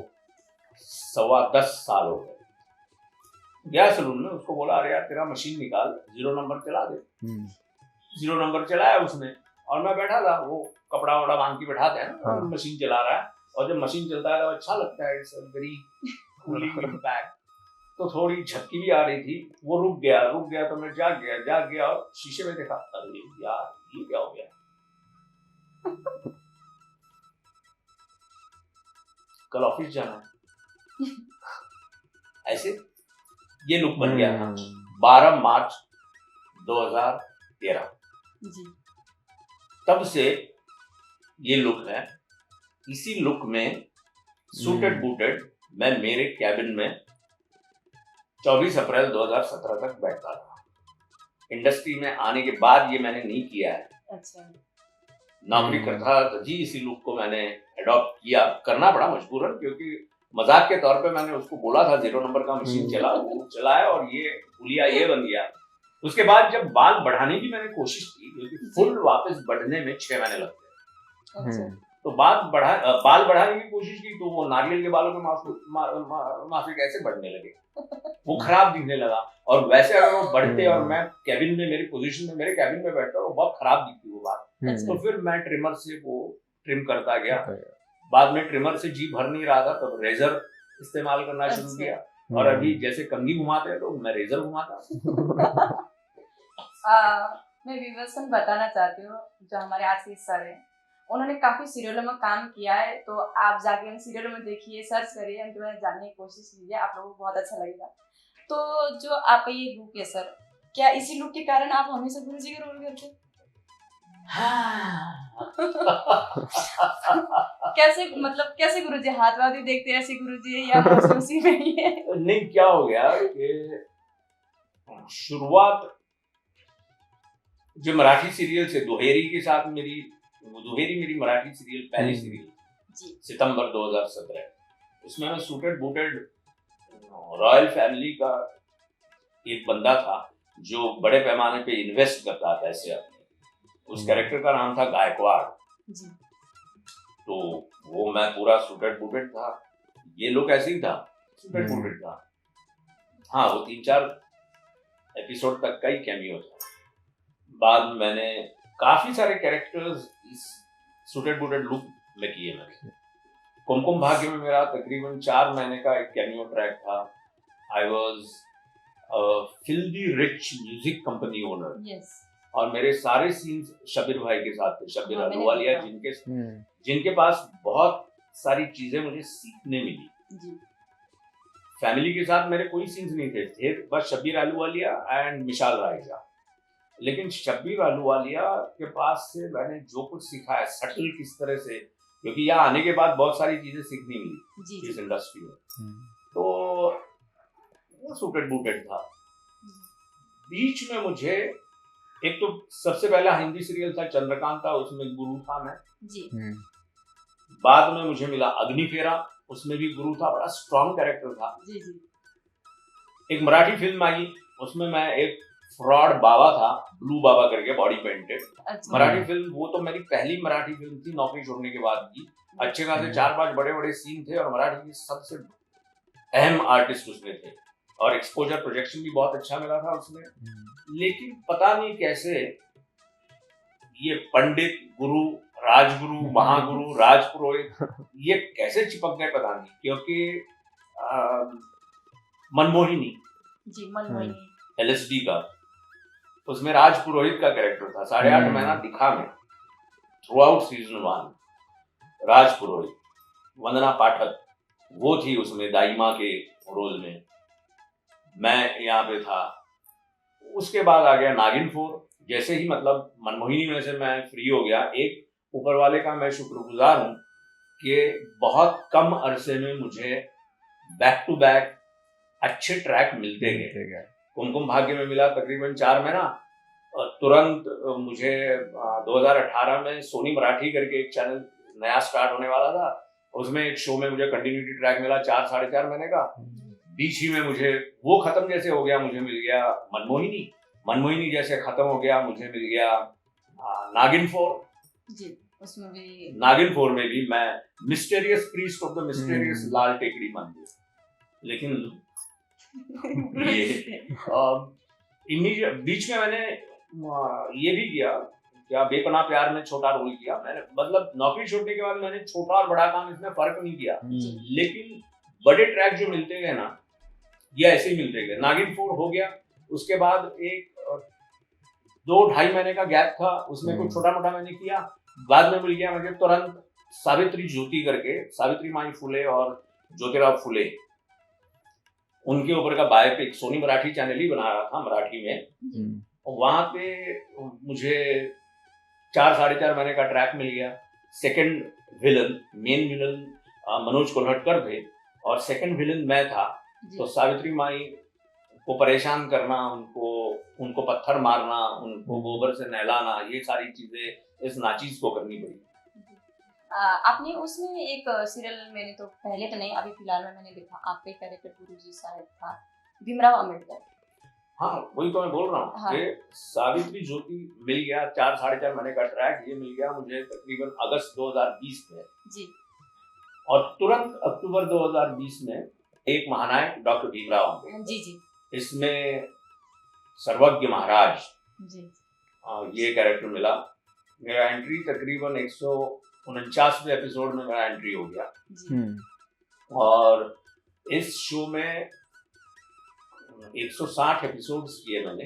10.25 साल हो गए, गया सलून में, उसको बोला अरे यार तेरा मशीन निकाल, 0 नंबर चला दे। 0 नंबर चलाया उसने और मैं बैठा था, वो कपड़ा वपड़ा बांध के बैठाते हैं ना, हाँ। मशीन चला रहा है और जब मशीन चलता है तो अच्छा लगता है, इट्स वेरी कूलिंग इम्पैक्ट। तो थोड़ी झपकी भी आ रही थी, वो रुक गया तो मैं जाग गया और शीशे में देखा, अरे यार ये क्या हो गया, कल ऑफिस जाना है। ऐसे ये लुक बन गया था 12 मार्च 2013। जी। तब से ये लुक है। इसी लुक में सूटेड बूटेड मैं मेरे कैबिन में 24 अप्रैल 2017 तक बैठता था। इंडस्ट्री में आने के बाद ये मैंने नहीं किया है। अच्छा। नौकरी करता था जी, इसी लुक को मैंने अडॉप्ट किया, करना पड़ा मजबूरन, क्योंकि मजाक के तौर पे मैंने उसको बोला था 0 नंबर का मशीन चला, वो चलाया और ये पुलिया ये बन गया। उसके बाद जब बाल बढ़ाने की मैंने कोशिश की, क्योंकि फुल वापस बढ़ने में 6 महीने लगते हैं, अच्छा। तो बाल बढ़ाने की कोशिश की तो वो नारियल के बालों के माफिक ऐसे बढ़ने लगे, वो खराब दिखने लगा। और वैसे अगर वो बढ़ते और मैं कैबिन में, मेरी पोजीशन में, मेरे कैबिन में बैठता, वो बहुत खराब दिखती वो बात। तो फिर मैं ट्रिमर से वो ट्रिम करता गया। बाद में ट्रिमर से जी भर नहीं रहा था, तब रेजर इस्तेमाल करना शुरू किया। और अभी जैसे कंघी घुमाते हैं लोग, मैं रेजर घुमाता। मैं व्यूअर्स को बताना चाहती हूँ, जो हमारे आज के सर हैं, उन्होंने काफी सीरियलों में काम किया है, तो आप जाके उन सीरियलों में देखिए, सर्च करिए, उनके बारे में जानने की कोशिश कीजिए, आप लोगों को बहुत अच्छा लगेगा। तो जो आपका ये लुक है सर, क्या इसी लुक के कारण आप हमेशा गुरु जी का रोल करते? कैसे गुरु जी हाथ वाथ देखते हैं ऐसे गुरु जी, या उसी में ही है? नहीं, क्या हो गया कि शुरुआत जो मराठी सीरियल से, दुहेरी के साथ दुहेरी मेरी मराठी सीरियल पहली सीरियल, सितंबर 2017, उसमें मैं सूटेड बूटेड रॉयल फैमिली का एक बंदा था जो बड़े पैमाने पे इन्वेस्ट करता था पैसे अपने। उस कैरेक्टर का नाम था गायकवाड़। तो वो मैं पूरा सूटेड बूटेड था, ये लुक ऐसे ही था, सूटेड बूटेड था। हाँ, वो 3-4 एपिसोड तक का ही कैमियो था। बाद में मैंने काफी सारे कैरेक्टर्स इस सूटेड बूटेड लुक में किए मैंने। कुमकुम भाग्य में मेरा तकरीबन 4 महीने का एक कैमियो ट्रैक था। I was filthy rich music company owner, और मेरे सारे सीन्स शब्बीर भाई के साथ थे, शब्बीर अहलूवालिया, जिनके पास बहुत सारी चीजें मुझे सीखने मिली। फैमिली के साथ मेरे कोई सीन्स नहीं थे बस शब्बीर अहलूवालिया एंड मिशाल रायजा। लेकिन शब्बीर अहलूवालिया के पास से मैंने जो कुछ सीखा है, सटल किस तरह से, क्योंकि यहाँ आने के बाद बहुत सारी चीजें सीखनी मिली इस इंडस्ट्री में, तो वो सूटेड बूटेड था। बीच में मुझे एक तो सबसे पहला हिंदी सीरियल था चंद्रकांता, उसमें गुरु था मैं जी। बाद में मुझे मिला अग्निफेरा, उसमें भी गुरु था, बड़ा स्ट्रॉन्ग कैरेक्टर था जी जी। एक मराठी फिल्म आई, उसमें मैं एक फ्रॉड बाबा था, ब्लू बाबा करके, बॉडी पेंटेड। अच्छा। मराठी फिल्म, वो तो मेरी पहली मराठी फिल्म थी नौकरी छोड़ने के बाद की। अच्छे खासे 4-5 बड़े सीन थे और मराठी की सबसे अहम आर्टिस्ट उसमें थे, और एक्सपोजर प्रोजेक्शन भी बहुत अच्छा मिला था उसमें। लेकिन पता नहीं कैसे ये पंडित, गुरु, राजगुरु, महागुरु, राजपुरोहित ये कैसे चिपक गए पता नहीं, क्योंकि मनमोहिनी जी, मनमोहिनी LSD का, उसमें राजपुरोहित का कैरेक्टर था। 8.5 महीना दिखा मैं थ्रू आउट सीजन 1। राजपुरोहित, वंदना पाठक वो थी उसमें दाई माँ के रोल में, मैं यहाँ पे था। उसके बाद आ गया नागिन 4। जैसे ही मतलब मनमोहिनी में से मैं फ्री हो गया, एक ऊपर वाले का मैं शुक्रगुजार हूँ कि बहुत कम अरसे में मुझे बैक टू बैक अच्छे ट्रैक मिलते गए। कुमकुम भाग्य में मिला तकरीबन 4 महीना, तुरंत मुझे 2018 में सोनी मराठी करके एक चैनल नया स्टार्ट होने वाला था, उसमें एक शो में मुझे कंटिन्यूटी ट्रैक मिला 4-4.5 महीने का। बीच ही में मुझे वो खत्म जैसे हो गया, मुझे मिल गया मनमोहिनी जैसे खत्म हो गया, मुझे मिल गया नागिन 4 जी, उसमें भी नागिन 4 में भी मैं mysterious priest of the mysterious Lal Tekdi मंदिर, लेकिन ये इन्हीं बीच में मैंने ये भी किया क्या, बेपनाह प्यार में छोटा रोल किया मैंने, मतलब नौकरी छोड़ने के बाद मैंने छोटा और बड़ा काम इसमें फर्क नहीं किया, लेकिन बड़े ट्रैक जो मिलते गए ना, ये ऐसे ही मिलते गए। नागिन 4 हो गया, उसके बाद एक 2-2.5 महीने का गैप था, उसमें कुछ छोटा मोटा मैंने किया। बाद में मिल गया मुझे तुरंत सावित्री ज्योति करके, सावित्री माई फुले और ज्योतिराव फुले, उनके ऊपर का बायोपिक सोनी मराठी चैनल ही बना रहा था मराठी में। वहां पे मुझे 4-4.5 महीने का ट्रैक मिल गया। Second villain, main villain Manoj Kolhatkar थे और सेकंड विलन मैं था। तो सावित्री माई को परेशान करना, उनको पत्थर मारना, उनको गोबर से नहलाना, ये सारी चीजें इस नाचीज को करनी पड़ी। आपने उसमें एक सीरियल, मैंने तो पहले तो नहीं, अभी फिलहाल में मैंने देखा, आपका कैरेक्टर गुरुजी शायद था, भीमराव अम्बेडकर। हाँ, वही तो मैं बोल रहा हूँ कि सावित्री ज्योति मिल गया 4-4.5 महीने का ट्रैक, ये मिल गया मुझे तकरीबन अगस्त 2020 में जी। और तुरंत अक्टूबर 2020 में एक महानायक डॉक्टर भीमराव अम्बेडकर, जी जी, इसमें सर्वज्ञ महाराज जी, ये कैरेक्टर मिला। मेरा एंट्री तकरीबन 149वें एपिसोड में मेरा एंट्री हो गया जी। और इस शो में 160 एपिसोड्स किए मैंने।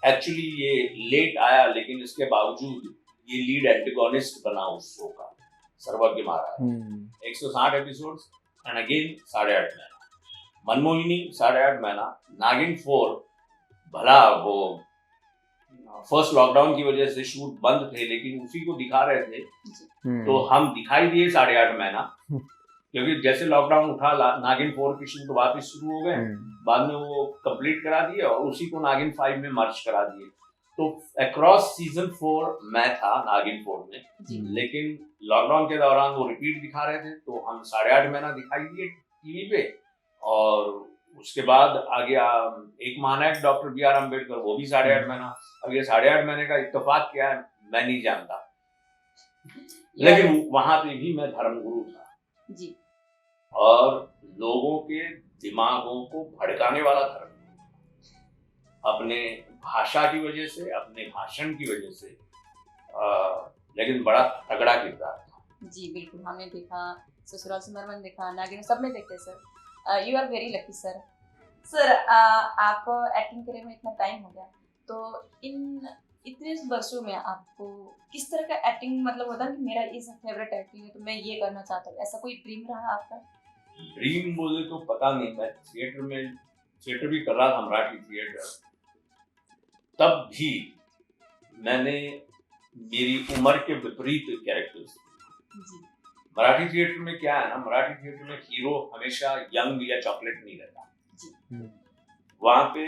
एक्चुअली ये लेट आया, लेकिन इसके बावजूद ये लीड एंटागोनिस्ट बना उस शो का, सर्वज्ञ महाराज। 160 एपिसोड्स एंड अगेन 8.5 महीना। मनमोहिनी 8.5 महीना। नागिन 4 भला वो फर्स्ट लॉकडाउन की वजह से शूट बंद थे, लेकिन उसी को दिखा रहे थे, तो हम दिखाई दिए 8.5 महीना, क्योंकि जैसे लॉकडाउन उठा नागिन 4 की शूट वापस शुरू हो गए, बाद में वो कंप्लीट करा दिए और उसी को नागिन 5 में मर्ज करा दिए। तो अक्रॉस सीजन 4 मैं था नागिन 4 में, लेकिन लॉकडाउन के दौरान वो रिपीट दिखा रहे थे, तो हम 8.5 महीना दिखाई दिए टीवी पे। और उसके बाद आगे एक महानायक डॉक्टर बी.आर. अम्बेडकर, वो भी 8.5 महीना। अब ये 8.5 महीने का इत्तेफाक क्या है मैं नहीं जानता, लेकिन वहां पे भी मैं धर्मगुरु था जी, और लोगों के दिमागों को भड़काने वाला धर्म, अपने भाषा की वजह से, अपने भाषण की वजह से, लेकिन बड़ा तगड़ा किरदार था। जी बिल्कुल, हमने देखा, ससुराल सिमरन देखा, नागिन सब में देखते sir. You are very lucky sir. Sir आप एक्टिंग करियर में इतना टाइम हो गया, तो इन इतने वर्षों में आपको किस तरह का एक्टिंग, मतलब होता है कि मेरा ये सब फेवरेट एक्टिंग है तो मैं ये करना चाहता हूँ, ऐसा कोई ड्रीम रहा आपका? ड्रीम बोले तो पता नहीं, मैं थिएटर भी कर रहा था, मराठी थिएटर, तब भी मैंने मेरी उम्र के विपरीत कैरेक्टर्स। मराठी थिएटर में क्या है ना, मराठी थिएटर में हीरो हमेशा यंग या चॉकलेट नहीं रहता। वहां पे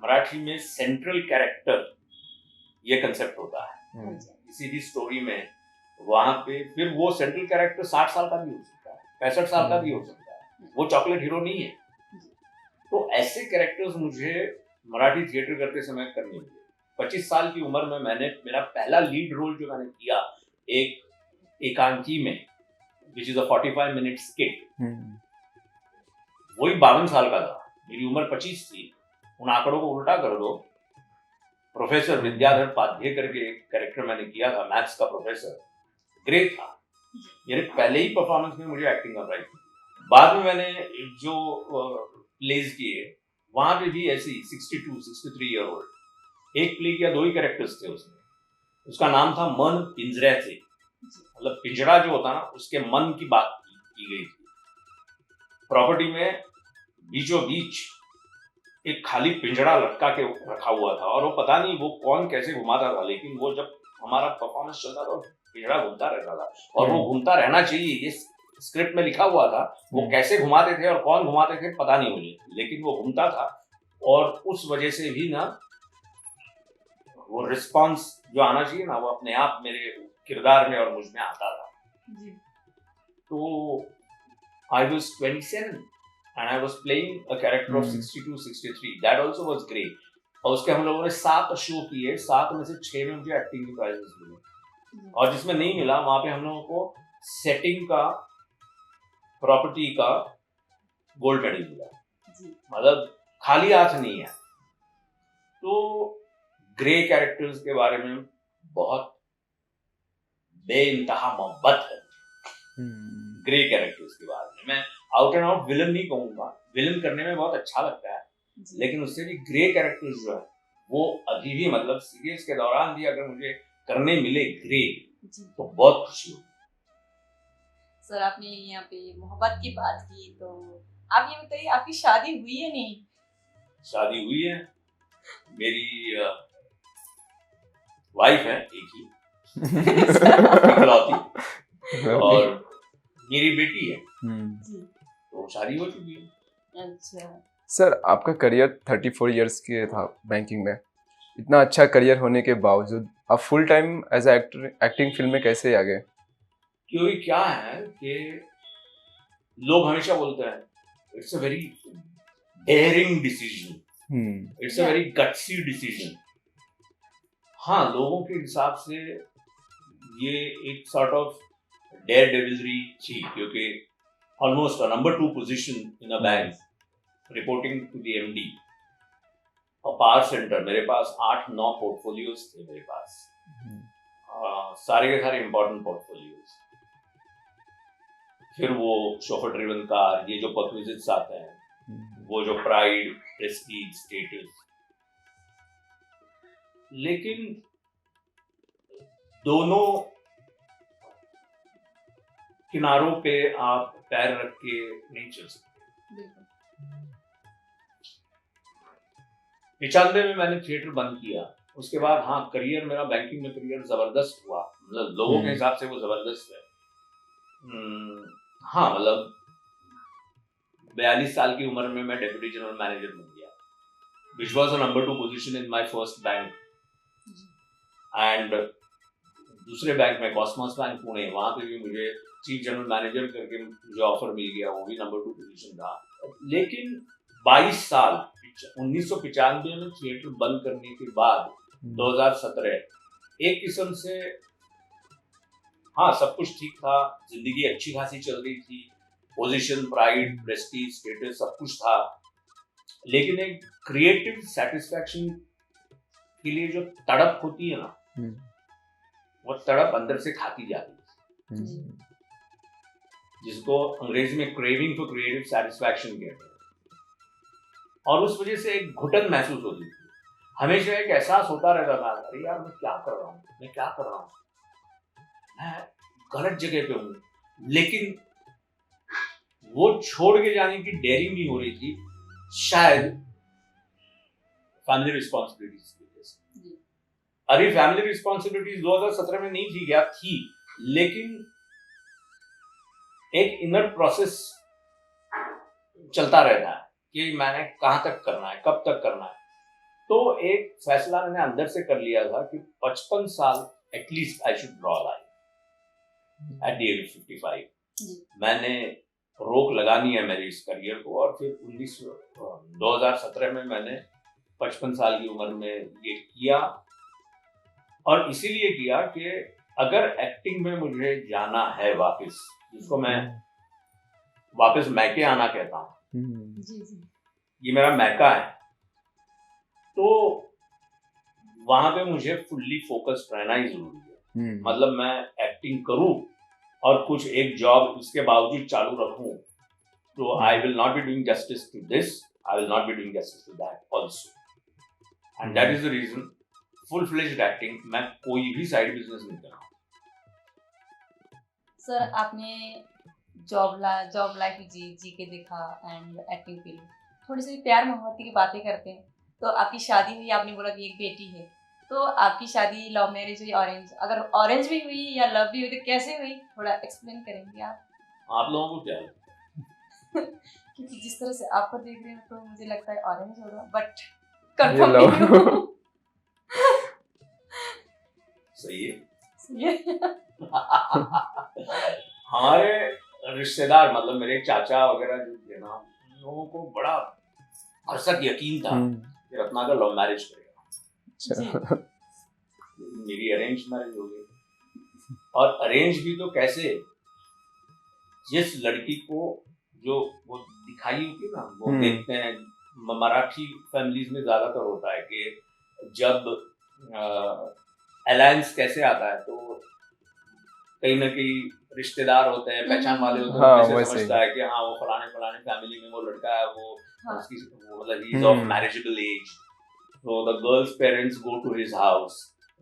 मराठी में सेंट्रल कैरेक्टर ये कंसेप्ट होता है किसी भी स्टोरी में। वहां पे फिर वो सेंट्रल कैरेक्टर 60 साल का भी हो सकता है, 65 साल का भी हो सकता है, वो चॉकलेट हीरो नहीं है। तो ऐसे कैरेक्टर्स मुझे मराठी थिएटर करते समय करने हुए। 25 साल की उम्र में मैंने मेरा पहला लीड रोल जो मैंने किया एक एकांकी में, which is a 45 minute skit, वही 52 साल का था, मेरी उम्र 25 थी। उन आंकड़ों को उल्टा कर दो, प्रोफेसर विद्याधर पाध्य करके एक कैरेक्टर मैंने किया था, मैथ्स का प्रोफेसर, ग्रेट था। यानी पहले ही परफॉर्मेंस में मुझे एक्टिंग का प्राइज। बाद में मैंने जो प्लेज किए वहां पे भी ऐसी 62-63 ईयर ओल्ड एक प्ले किया, 2 ही कैरेक्टर्स थे उसमें। उसका नाम था मन पिंजरे से, मतलब पिंजरा जो होता ना, उसके मन की बात की गई थी। प्रॉपर्टी में बीचों बीच एक खाली पिंजरा लटका के रखा हुआ था और वो पता नहीं वो कौन कैसे घुमाता था, लेकिन वो जब हमारा परफॉर्मेंस चलता था पिंजरा घूमता रहता था और वो घूमता रहना चाहिए, ये स्क्रिप्ट में लिखा हुआ था। वो कैसे घुमाते थे और कौन घुमाते थे पता नहीं मुझे, लेकिन वो घूमता था और उस वजह से भी ना वो रिस्पांस जो आना चाहिए ना वो अपने आप मेरे किरदार में और मुझ में आता था। जी तो I was 27 and I was playing a character of 62, 63. That also was great. और उसके हम लोगों ने 7 शो किए, 7 में से 6 में मुझे एक्टिंग की प्राइजेस मिले। और जिसमें नहीं मिला वहां पे हम लोगों को सेटिंग का, प्रॉपर्टी का गोल्ड मेडल मिला। मतलब खाली हाथ नहीं है। तो ग्रे कैरेक्टर्स के बारे में बहुत बेइंतहा मोहब्बत है। ग्रे कैरेक्टर्स के बारे में मैं आउट एंड आउट विलन नहीं कहूंगा, विलन करने में बहुत अच्छा लगता है, लेकिन उससे भी ग्रे कैरेक्टर्स जो है वो अभी भी मतलब सीरियल्स के दौरान भी अगर मुझे करने मिले ग्रे तो बहुत खुशी होगी। सर आपने यहाँ पे मोहब्बत की बात की, तो आप ये बताइए आपकी शादी हुई है नहीं? शादी हुई है, मेरी वाइफ है एक ही इकलौती, और मेरी बेटी है, तो शादी हो चुकी है। अच्छा सर आपका करियर 34 इयर्स के था बैंकिंग में। इतना अच्छा करियर होने के बावजूद आप full time as acting field में कैसे आ गए? क्योंकि क्या है कि लोग हमेशा बोलते हैं it's a very dairying decision, it's a very gutsy decision. हाँ, लोगों के हिसाब से ये एक सॉर्ट ऑफ डेयर डेविलरी थी, क्योंकि almost number 2 position in a bank, reporting to the MD और पावर सेंटर। मेरे पास 8-9 पोर्टफोलियोज थे मेरे पास, सारे के सारे इंपॉर्टेंट पोर्टफोलियोज। फिर वो शोफर ड्रिवन कार, ये जो परक्विजिट्स आते हैं, वो जो प्राइड, प्रेस्टीज, स्टेटस। लेकिन दोनों किनारों पे आप पैर रख के नहीं चल सकते। 95 में मैंने थिएटर बंद किया। उसके बाद हाँ, करियर मेरा बैंकिंग में करियर जबरदस्त हुआ, मतलब लोगों के हिसाब से वो जबरदस्त है। हाँ, मतलब 42 साल की उम्र में मैं डेप्यूटी जनरल मैनेजर बन गया, which was a number 2 position in my first bank। And दूसरे बैंक में कॉस्मोस बैंक पुणे, वहां पे भी मुझे चीफ जनरल मैनेजर करके मुझे ऑफर मिल गया, वो भी नंबर 2 पोजीशन था। लेकिन 22 साल 1995 में थिएटर बंद करने के बाद 2017 एक किस्म से हाँ सब कुछ ठीक था, जिंदगी अच्छी खासी चल रही थी, पोजीशन, प्राइड, प्रेस्टीज, स्टेटस सब कुछ था, लेकिन एक क्रिएटिव सेटिस्फैक्शन के लिए जो तड़प होती है ना, वो तड़प अंदर से खाती जाती है, जिसको अंग्रेजी में क्रेविंग फॉर क्रिएटिव सेटिस्फैक्शन कहते हैं। और उस वजह से एक घुटन महसूस होती थी, हमेशा एक एहसास होता रहता था, अरे यार मैं क्या कर रहा हूँ, मैं क्या कर रहा हूँ, मैं गलत जगह पे हूँ। लेकिन वो छोड़ के जाने की डेयरिंग नहीं हो रही थी, शायद फैमिली रिस्पॉन्सिबिलिटीज की वजह से। अरे फैमिली रिस्पॉन्सिबिलिटीज 2017 में नहीं थी, क्या थी, लेकिन एक इनर प्रोसेस चलता रहता है कि मैंने कहाँ तक करना है, कब तक करना है। तो एक फैसला मैंने अंदर से कर लिया था कि 55 साल at least I should draw line at the age of 55। मैंने रोक लगानी है मेरे इस करियर को। और फिर 2017 में मैंने 55 साल की उम्र में ये किया, और इसीलिए किया कि अगर एक्टिंग में मुझे जाना है वापस, जिसको मैं वापस मैके आना कहता हूँ, ये मेरा मैका है, तो वहां पे मुझे फुल्ली फोकस्ड रहना ही जरूरी है। मतलब मैं एक्टिंग करूं और कुछ एक जॉब उसके बावजूद चालू रखूं, तो I will not be doing justice to this, I will not be doing justice to that also, and that is the reason full fledged acting मैं कोई भी साइड बिजनेस नहीं कर रहा हूं। सर आपने जॉब लाइफ जी के देखा एंड एक्टिंग फील्ड, थोड़ी सी प्यार मोहब्बत की बातें करते हैं। तो आपकी शादी हुई, आपने बोला कि एक बेटी है, तो आपकी शादी लव मैरिज हुई, ऑरेंज? अगर ऑरेंज भी हुई या लव भी हुई तो कैसे हुई, थोड़ा एक्सप्लेन करेंगे आप? आप लोगों को क्या लगता है? क्योंकि जिस तरह से आपको देख रहे हैं तो मुझे लगता है ऑरेंज होगा, बट ये कंफर्म लो। नहीं हूँ। सही है। ये हमारे रिश्तेदार मतलब मेरे चाचा वगैरह जो थे ना, उन लोगों को बड़ा भरसक यकीन था कि रत्नाकर लव मैरिज करेगा। अच्छा। मेरी अरेंज मैरिज हो गई, और अरेंज भी तो कैसे, जिस लड़की को जो वो दिखाई होती है ना, वो देखते हैं। मराठी फैमिलीज में ज्यादातर होता है कि जब अलायंस कैसे आता है तो कहीं ना कहीं रिश्तेदार होते हैं, पहचान वाले होते हैं, हाँ, उनमें से वैसे समझता है कि हाँ वो फलाने फलाने फैमिली में वो लड़का है, वो हाँ। उसकी वो मतलब he is of marriageable age. So the girl's parents go to his house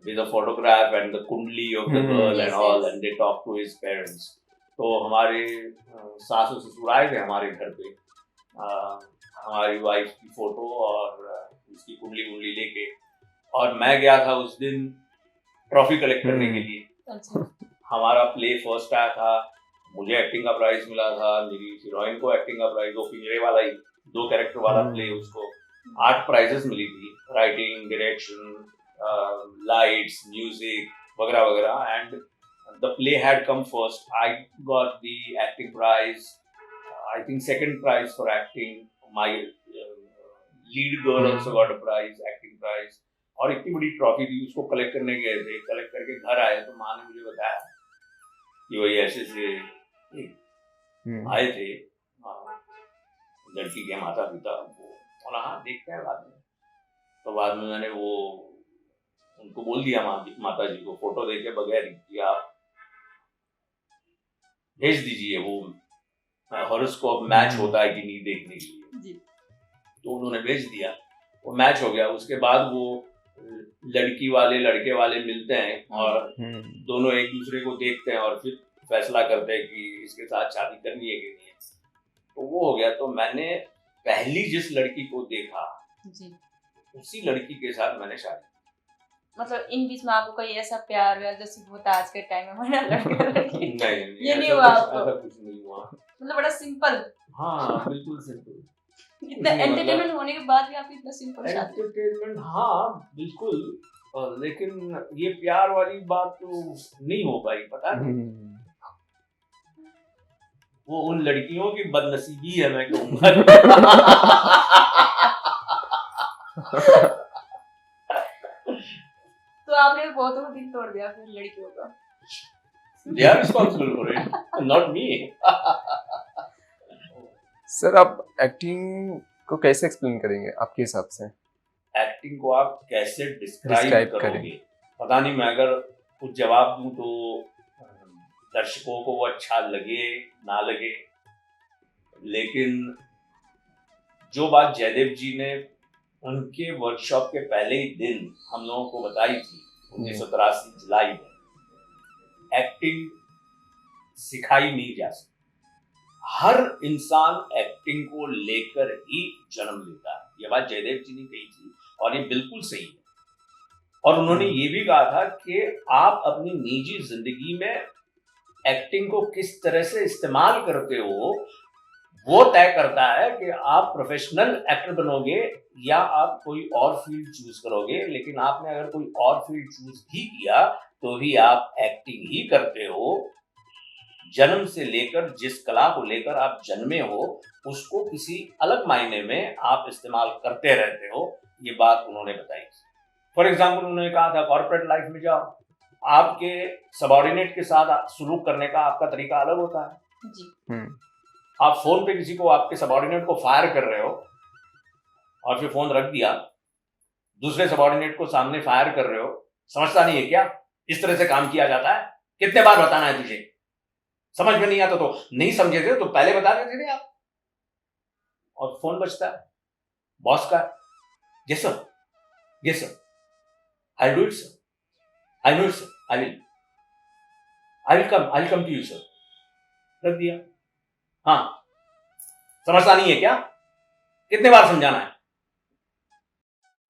with a photograph and the kundli of the girl Yes, and all, yes. and they talk to his parents. तो हमारे सास और ससुर आए थे हमारे घर पे, हमारी वाइफ की फोटो और उसकी कुंडली कुंडली लेके, और मैं गया था उस दिन ट्रॉफी कलेक्ट करने के लिए। अच्छा। हमारा प्ले फर्स्ट आया था, मुझे एक्टिंग का प्राइज मिला था, मेरी हीरोइन को एक्टिंग का प्राइज, वो पिंजरे वाला ही 2 कैरेक्टर वाला प्ले, उसको 8 प्राइजेस मिली थी, राइटिंग, डायरेक्शन, लाइट्स, म्यूजिक वगैरह वगैरह, and the play had come first. I got the acting prize, I think second prize for acting, my lead girl also got a prize, acting prize, और इतनी बड़ी trophy थी। उसको collect करने गए थे, कलेक्ट करके घर आए तो माँ ने मुझे बताया कि वही ऐसे से आए थे लड़की के माता पिता, वो बोला हाँ देखते हैं बाद में। तो बाद में मैंने वो उनको बोल दिया माता जी को, फोटो देके बगैर कि आप भेज दीजिए वो हॉरोस्कोप मैच होता है कि नहीं देखने के लिए। तो उन्होंने भेज दिया, वो मैच हो गया। उसके बाद वो लड़की वाले लड़के वाले मिलते हैं और दोनों एक दूसरे को देखते हैं और फिर फैसला करते हैं कि इसके साथ शादी करनी है कि नहीं है। तो वो हो गया। तो मैंने पहली जिस लड़की को देखा जी, उसी लड़की के साथ मैंने शादी। मतलब इन बीच में आपको कोई ऐसा प्यार व्यार जैसे होता है आज के टाइम में हमारा लड़की नहीं, ये नहीं ऐसा हुआ कुछ- आपको? ऐसा कुछ नहीं हुआ। मतलब बड़ा सिंपल, हाँ बिल्कुल सिंपल। इतना नहीं, मतलब- एंटरटेनमेंट होने के बाद भी आप इतना सिंपल शादी। एंटरटेनमेंट हाँ बिल्कुल, लेकिन ये प्यार वाली बात तो नहीं हो पाई, पता नहीं वो उन लड़कियों की बदनसीबी है मैं कहूँगा। तो आपने बहुतों को दिल तोड़ दिया फिर लड़कियों का। They are responsible for it, not me. Sir आप एक्टिंग को कैसे एक्सप्लेन करेंगे आपके हिसाब से? एक्टिंग को आप कैसे डिस्क्राइब Describe करोगे? पता नहीं, मैं अगर कुछ जवाब दूं तो दर्शकों को वो अच्छा लगे ना लगे, लेकिन जो बात जयदेव जी ने उनके वर्कशॉप के पहले ही दिन हम लोगों को बताई थी 1983 जुलाई में, एक्टिंग सिखाई नहीं जा सकती। हर इंसान एक्टिंग को लेकर ही जन्म लेता है। ये बात जयदेव जी ने कही थी और ये बिल्कुल सही है। और उन्होंने ये भी कहा था कि आप अपनी निजी जिंदगी में एक्टिंग को किस तरह से इस्तेमाल करते हो वो तय करता है कि आप प्रोफेशनल एक्टर बनोगे या आप कोई और फील्ड चूज करोगे। लेकिन आपने अगर कोई और फील्ड चूज भी किया तो भी आप एक्टिंग ही करते हो। जन्म से लेकर जिस कला को लेकर आप जन्मे हो उसको किसी अलग मायने में आप इस्तेमाल करते रहते हो। ये बात उन्होंने बताई। फॉर एग्जाम्पल उन्होंने कहा था कॉर्पोरेट लाइफ में जाओ, आपके सबऑर्डिनेट के साथ सुलूक करने का आपका तरीका अलग होता है जी। आप फोन पे किसी को, आपके सबऑर्डिनेट को फायर कर रहे हो और फिर फोन रख दिया, दूसरे सबऑर्डिनेट को सामने फायर कर रहे हो, समझता नहीं है क्या इस तरह से काम किया जाता है? कितने बार बताना है तुझे? समझ में नहीं आता तो नहीं समझे थे तो पहले बता देते थे आप। और फोन बजता है बॉस का, yes sir, yes sir, I do it sir, I know it sir, I will come to you sir. रख दिया। हाँ, समझता नहीं है क्या? कितने बार समझाना है?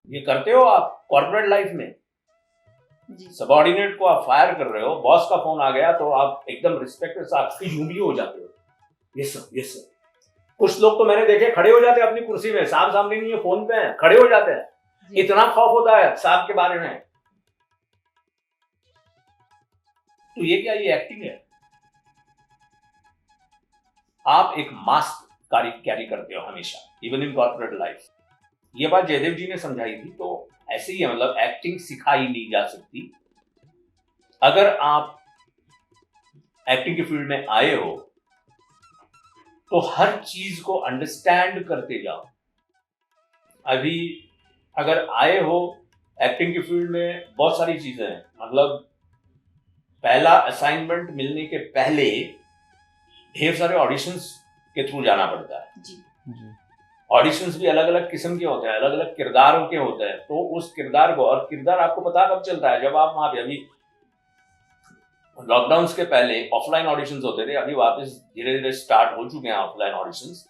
ये करते हो आप कॉर्पोरेट लाइफ में। सबऑर्डिनेट को आप फायर कर रहे हो, बॉस का फोन आ गया तो आप एकदम रिस्पेक्ट के साथ ह्यूमिली हो जाते हो, यस सर, यस सर, कुछ लोग तो मैंने देखे खड़े हो जाते हैं अपनी कुर्सी में, साहब सामने नहीं है, फोन पे हैं, खड़े हो जाते हैं, जी। इतना खौफ होता है साहब के बारे में। तो ये क्या, ये एक्टिंग है? आप एक मास्क कैरी करते हो हमेशा, इवन इन कॉर्पोरेट लाइफ। ये बात जयदेव जी ने समझाई थी, तो ऐसे ही है, मतलब एक्टिंग सिखाई नहीं जा सकती। अगर आप एक्टिंग की फील्ड में आए हो तो हर चीज को अंडरस्टैंड करते जाओ। अभी अगर आए हो एक्टिंग की फील्ड में, बहुत सारी चीजें हैं, मतलब पहला असाइनमेंट मिलने के पहले ढेर सारे ऑडिशंस के थ्रू जाना पड़ता है। जी। जी। ऑडिशंस भी अलग अलग किस्म के होते हैं, अलग अलग किरदारों के होते हैं। तो उस किरदार को, और किरदार आपको पता कब चलता है, जब आप वहां पे, अभी लॉकडाउन के पहले ऑफलाइन ऑडिशंस होते थे, अभी वापस धीरे धीरे स्टार्ट हो चुके हैं ऑफलाइन ऑडिशंस।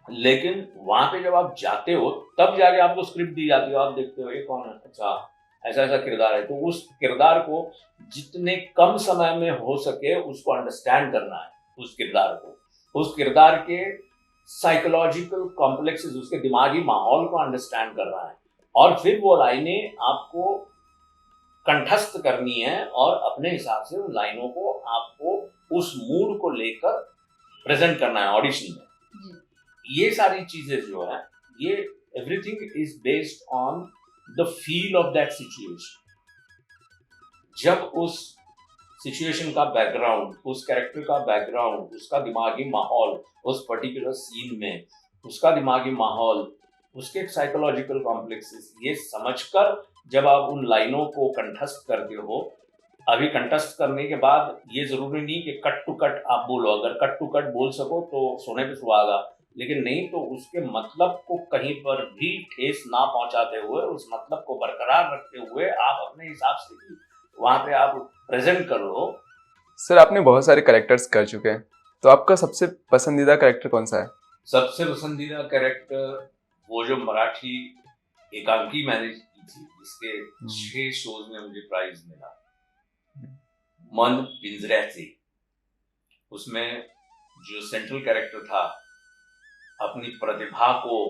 लेकिन वहां पे जब आप जाते हो तब जाके आपको स्क्रिप्ट दी जाती है, आप देखते हो ये कौन है, अच्छा ऐसा ऐसा किरदार है। तो उस किरदार को जितने कम समय में हो सके उसको अंडरस्टैंड करना है, उस किरदार को, उस किरदार के साइकोलॉजिकल कॉम्प्लेक्सेस, उसके दिमागी माहौल को अंडरस्टैंड करना है, और फिर वो लाइनें आपको कंठस्थ करनी है, और अपने हिसाब से उन लाइनों को आपको उस मूड को लेकर प्रेजेंट करना है ऑडिशन में। जी। ये सारी चीजें जो है, ये everything is based on the feel of that situation. जब उस सिचुएशन का बैकग्राउंड, उस कैरेक्टर का बैकग्राउंड, उसका दिमागी माहौल, उस पर्टिकुलर सीन में उसका दिमागी माहौल, उसके साइकोलॉजिकल कॉम्प्लेक्सेस, ये समझकर जब आप उन लाइनों को कंठस्थ करते हो। अभी कंठस्थ करने के बाद ये जरूरी नहीं कि कट टू कट आप बोलो, अगर कट टू कट बोल सको तो सोने पे सुहागा, लेकिन नहीं तो उसके मतलब को कहीं पर भी ठेस ना पहुंचाते हुए, उस मतलब को बरकरार रखते हुए आप अपने हिसाब से भी वहां पे आप प्रेजेंट करो। सर आपने बहुत सारे कैरेक्टर्स कर चुके हैं, तो आपका सबसे पसंदीदा कैरेक्टर कौन सा है? सबसे पसंदीदा कैरेक्टर वो जो मराठी एकांकी मैंने की थी, जिसके 6 शोज में मुझे प्राइज मिला, मन पिंजऱ्याचे। उसमें जो सेंट्रल कैरेक्टर था, अपनी प्रतिभा को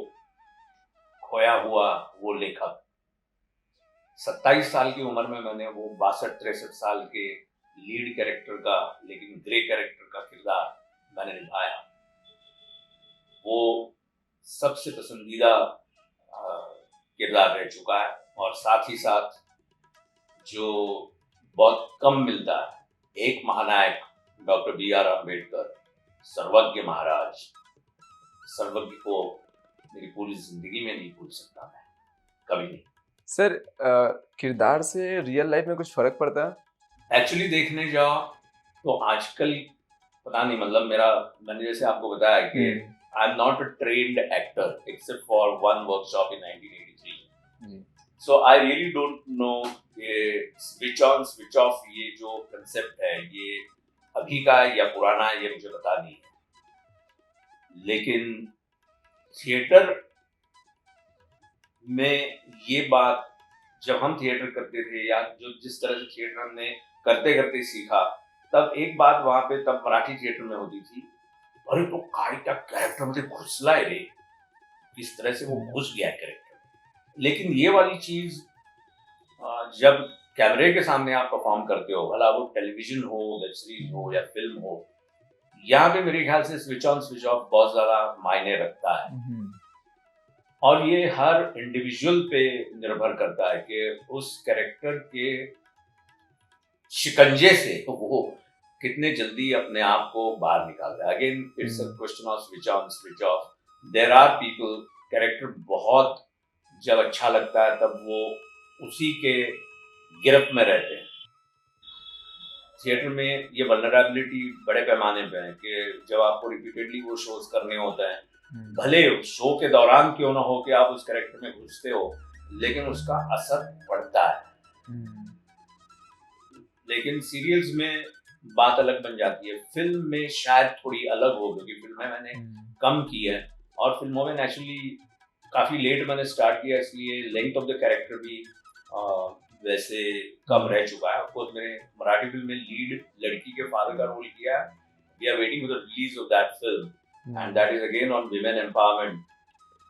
खोया हुआ वो लेखक, 27 साल की उम्र में मैंने वो 62-63 साल के लीड कैरेक्टर का, लेकिन ग्रे कैरेक्टर का किरदार मैंने निभाया। वो सबसे पसंदीदा किरदार रह चुका है, और साथ ही साथ जो बहुत कम मिलता है, एक महानायक डॉक्टर B.R. अम्बेडकर, सर्वज्ञ महाराज, सर्वज्ञ को मेरी पूरी जिंदगी में नहीं भूल सकता मैं, कभी नहीं। सर किरदार से रियल लाइफ में कुछ फर्क पड़ता है? एक्चुअली देखने जाओ तो आजकल पता नहीं, मतलब मैंने जैसे आपको बताया कि I am not a trained actor except for one workshop in 1983। So I really don't know ये स्विच ऑन स्विच ऑफ, ये जो कंसेप्ट है ये अभी का या पुराना है, ये मुझे पता नहीं है। लेकिन थिएटर में ये बात, जब हम थिएटर करते थे, या जो जिस तरह से थिएटर हमने करते करते सीखा, तब एक बात वहां पे तब मराठी थिएटर में होती थी, अरे तो काय क्या कैरेक्टर मध्ये घुसलाय रे, किस तरह से वो घुस गया कैरेक्टर। लेकिन ये वाली चीज जब कैमरे के सामने आप परफॉर्म करते हो, भला वो टेलीविजन हो, वेब सीरीज हो या फिल्म हो, यहाँ पे मेरे ख्याल से स्विच ऑन स्विच ऑफ बहुत ज्यादा मायने रखता है। और ये हर इंडिविजुअल पे निर्भर करता है कि उस कैरेक्टर के शिकंजे से वो कितने जल्दी अपने आप को बाहर निकालता है। Again it's a question of switch on switch off. There are people, character बहुत जब अच्छा लगता है तब वो उसी के गिरफ्त में रहते हैं। थिएटर में ये वल्नरेबिलिटी बड़े पैमाने पे है कि जब आपको रिपीटेडली वो शोज करने होते हैं, भले शो के दौरान क्यों ना हो कि आप उस कैरेक्टर में घुसते हो, लेकिन उसका असर पड़ता है। लेकिन सीरियल्स में बात अलग बन जाती है, फिल्म में शायद थोड़ी अलग हो, क्योंकि फिल्में मैंने कम की है, और फिल्मों में नेचुरली काफी लेट मैंने स्टार्ट किया, इसलिए लेंथ ऑफ द कैरेक्टर भी वैसे कम रह चुका है। ऑफकोर्स मैंने मराठी फिल्म में लीड लड़की के फादर का रोल किया है। We are waiting for the release of that film, and that is again on women empowerment,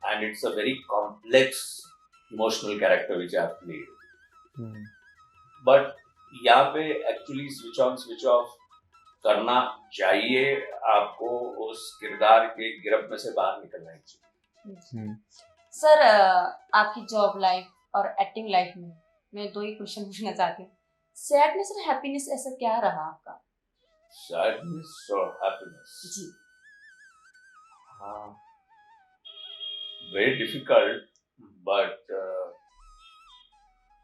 and it's a very complex emotional character which I have played. Hmm. But यहाँ पे actually switch on switch of करना चाहिए आपको, उस किरदार के गिरफ्त में से बाहर निकलना चाहिए। Hmm. सर आपकी जॉब लाइफ और एक्टिंग लाइफ में मैं 2 ही क्वेश्चन पूछना चाहती हूँ। सैडनेस और हैप्पीनेस ऐसा क्या रहा आपका? सैडनेस और हैप्पीनेस, जी। हाँ, वेरी डिफिकल्ट, बट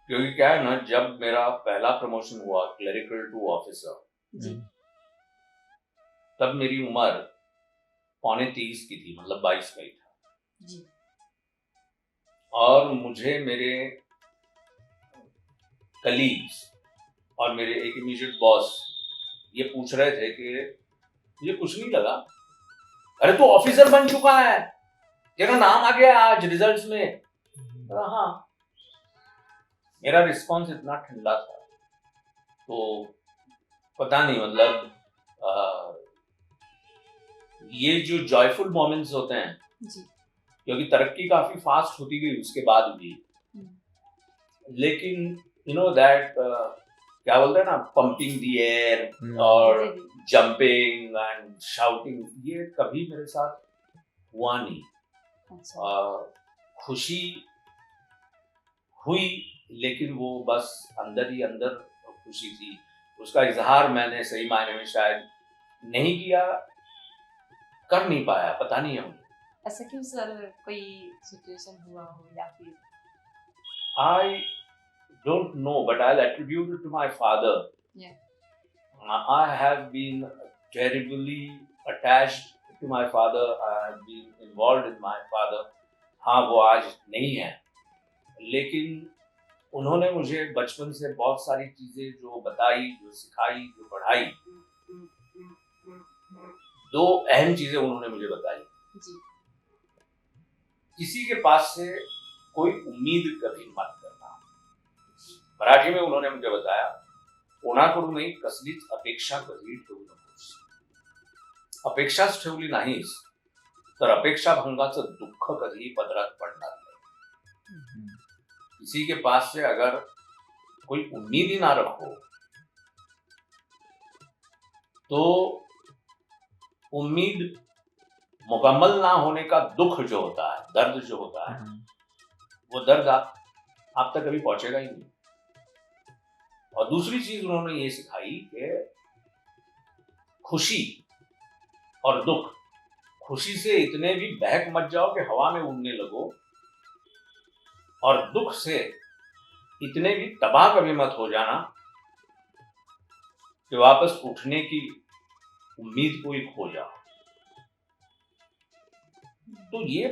क्योंकि क्या है ना, जब मेरा पहला प्रमोशन हुआ क्लरिकल टू ऑफिसर, जी। तब मेरी उम्र 29.25 की थी, मतलब 22 का ही था। जी। और मुझे मेरे कलीग्स और मेरे एक इमीडिएट बॉस ये पूछ रहे थे कि ये कुछ नहीं लगा, अरे तू ऑफिसर बन चुका है, तेरा नाम आ गया आज रिजल्ट्स में। हाँ, मेरा रिस्पॉन्स इतना ठंडा था, तो पता नहीं, मतलब ये जो जॉयफुल मोमेंट्स होते हैं, जी। क्योंकि तरक्की काफी फास्ट होती गई उसके बाद भी, लेकिन यू नो दैट क्या बोलते हैं ना, पंपिंग द एयर और जी, जी। जंपिंग एंड शाउटिंग, ये कभी मेरे साथ हुआ नहीं। अच्छा। खुशी हुई, लेकिन वो बस अंदर ही अंदर खुशी थी, उसका इजहार मैंने सही मायने में शायद नहीं किया, कर नहीं पाया, पता नहीं है। ऐसा क्यों सर, कोई सिचुएशन हुआ हो या फिर? I don't know, but I'll attribute it to my father. Yeah. I have been terribly attached to my father. I have been involved in my father. हाँ, वो आज नहीं है, लेकिन उन्होंने मुझे बचपन से बहुत सारी चीजें जो बताई, जो सिखाई, जो पढ़ाई, 2 अहम चीजें उन्होंने मुझे बताई। जी। किसी के पास से कोई उम्मीद कभी मत करना। मराठी में उन्होंने मुझे बताया, कोणाकडूनही कसलीच अपेक्षा कधी ठेवू नकोस। अपेक्षाच ठेवली नाहीस तर अपेक्षाभंगाचं दुःख कधीही पदरात पडणार नाही। किसी के पास से अगर कोई उम्मीद ही ना रखो, तो उम्मीद मुकम्मल ना होने का दुख जो होता है, दर्द जो होता है, वो दर्द आप तक कभी पहुंचेगा ही नहीं। और दूसरी चीज उन्होंने ये सिखाई कि खुशी और दुख, खुशी से इतने भी बहक मत जाओ कि हवा में उड़ने लगो, और दुख से इतने भी तबाह कभी मत हो जाना कि वापस उठने की उम्मीद को ही खो जाओ। तो ये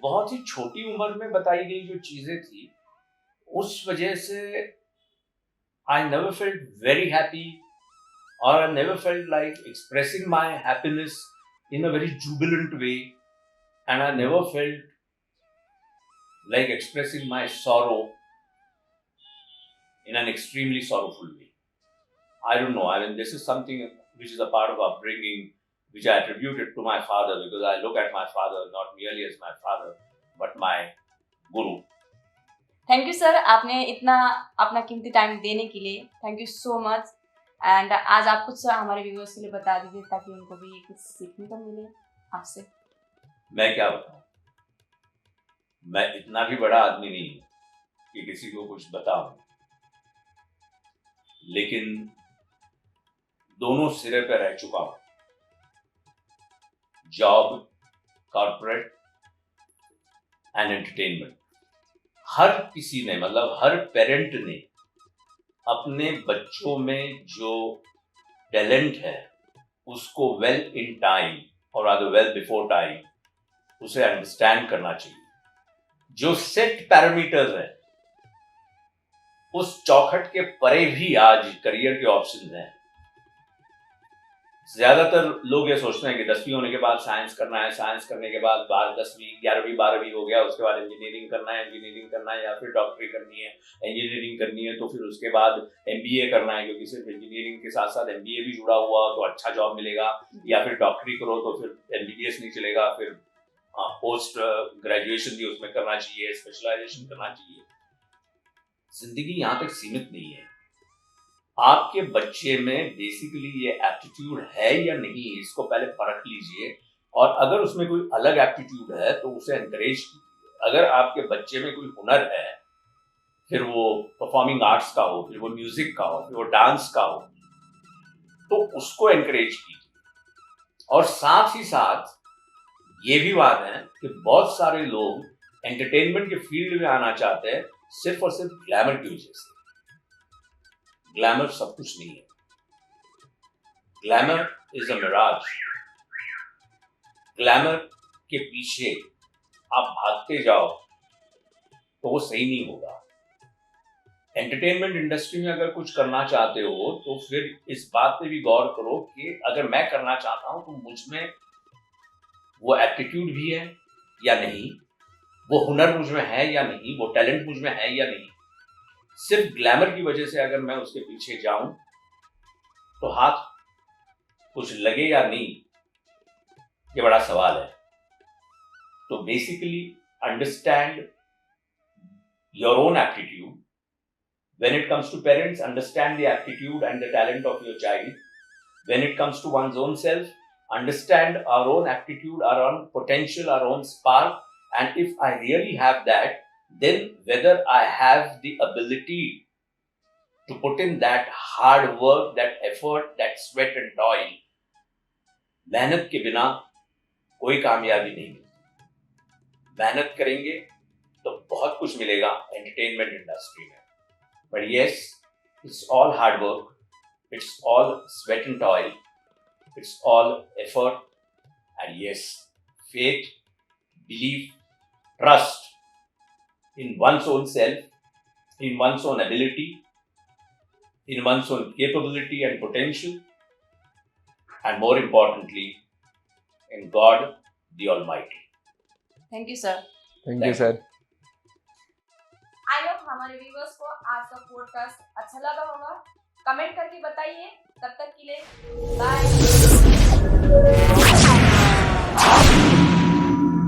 बहुत ही छोटी उम्र में बताई गई जो चीजें थी, उस वजह से I never felt very happy, or I never felt like expressing my happiness in a very jubilant way, and I never felt like expressing my sorrow in an extremely sorrowful way. I don't know, I mean, this is something which is a part of upbringing, which I attributed to my father, because I look at my father not merely as my father, but my guru. Thank you sir, आपने इतना अपना कीमती time देने के लिए, thank you so much. And आज आप कुछ हमारे व्यूअर्स के लिए बता दीजिए ताकि उनको भी कुछ सीखने को मिले आपसे। मैं क्या बताऊं, मैं इतना भी बड़ा आदमी नहीं हूं कि किसी को कुछ बताऊं, लेकिन दोनों सिरे पे रह चुका हूं, जॉब, कॉर्पोरेट एंड एंटरटेनमेंट। हर किसी ने, मतलब हर पेरेंट ने अपने बच्चों में जो टैलेंट है उसको वेल इन टाइम और अदर वेल बिफोर टाइम उसे अंडरस्टैंड करना चाहिए। जो सेट पैरामीटर्स है उस चौखट के परे भी आज करियर के ऑप्शंस हैं। ज्यादातर लोग ये सोचते हैं कि 10वीं होने के बाद साइंस करना है, साइंस करने के बाद 10वीं 11वीं 12वीं हो गया, उसके बाद इंजीनियरिंग करना है, इंजीनियरिंग करना है या फिर डॉक्टरी करनी है, इंजीनियरिंग करनी है तो फिर उसके बाद एमबीए करना है, क्योंकि सिर्फ इंजीनियरिंग के साथ साथ एमबीए भी जुड़ा हुआ हो तो अच्छा जॉब मिलेगा, या फिर डॉक्टरी करो तो फिर एमबीबीएस नहीं चलेगा, फिर पोस्ट ग्रेजुएशन भी उसमें करना चाहिए, स्पेशलाइजेशन करना चाहिए। जिंदगी यहाँ तक सीमित नहीं है। आपके बच्चे में बेसिकली ये एप्टीट्यूड है या नहीं, इसको पहले परख लीजिए, और अगर उसमें कोई अलग एप्टीट्यूड है तो उसे एनकरेज कीजिए। अगर आपके बच्चे में कोई हुनर है, फिर वो परफॉर्मिंग आर्ट्स का हो, फिर वो म्यूजिक का हो, फिर वो डांस का हो, तो उसको एनकरेज कीजिए। और साथ ही साथ ये भी बात है कि बहुत सारे लोग एंटरटेनमेंट के फील्ड में आना चाहते हैं सिर्फ और सिर्फ ग्लैमर की वजह से। ग्लैमर सब कुछ नहीं है। Glamour is a mirage. Glamour के पीछे आप भागते जाओ तो वो सही नहीं होगा। एंटरटेनमेंट इंडस्ट्री में अगर कुछ करना चाहते हो तो फिर इस बात पे भी गौर करो कि अगर मैं करना चाहता हूं तो मुझ में वो एप्टीट्यूड भी है या नहीं, वो हुनर मुझ में है या नहीं, वो टैलेंट मुझ में है या नहीं। सिर्फ ग्लैमर की वजह से अगर मैं उसके पीछे जाऊं तो हाथ कुछ लगे या नहीं, ये बड़ा सवाल है। तो basically understand your own aptitude. When it comes to parents, understand the aptitude and the talent of your child. When it comes to one's own self, understand our own aptitude, our own potential, our own spark. And if I really have that, then whether I have the ability to put in that hard work, that effort, that sweat and toil, मेहनत के बिना कोई कामयाबी नहीं मिलती। मेहनत करेंगे तो बहुत कुछ मिलेगा एंटरटेनमेंट इंडस्ट्री में। But yes, it's all hard work, it's all sweat and toil, it's all effort, and yes, faith, belief, trust in one's own self, in one's own ability, in one's own capability and potential, and more importantly, in God the Almighty. Thank you sir. Thank you sir. I hope हमारे viewers को आज का podcast अच्छा लगा होगा। Comment करके बताइए। तब तक के लिए बाय।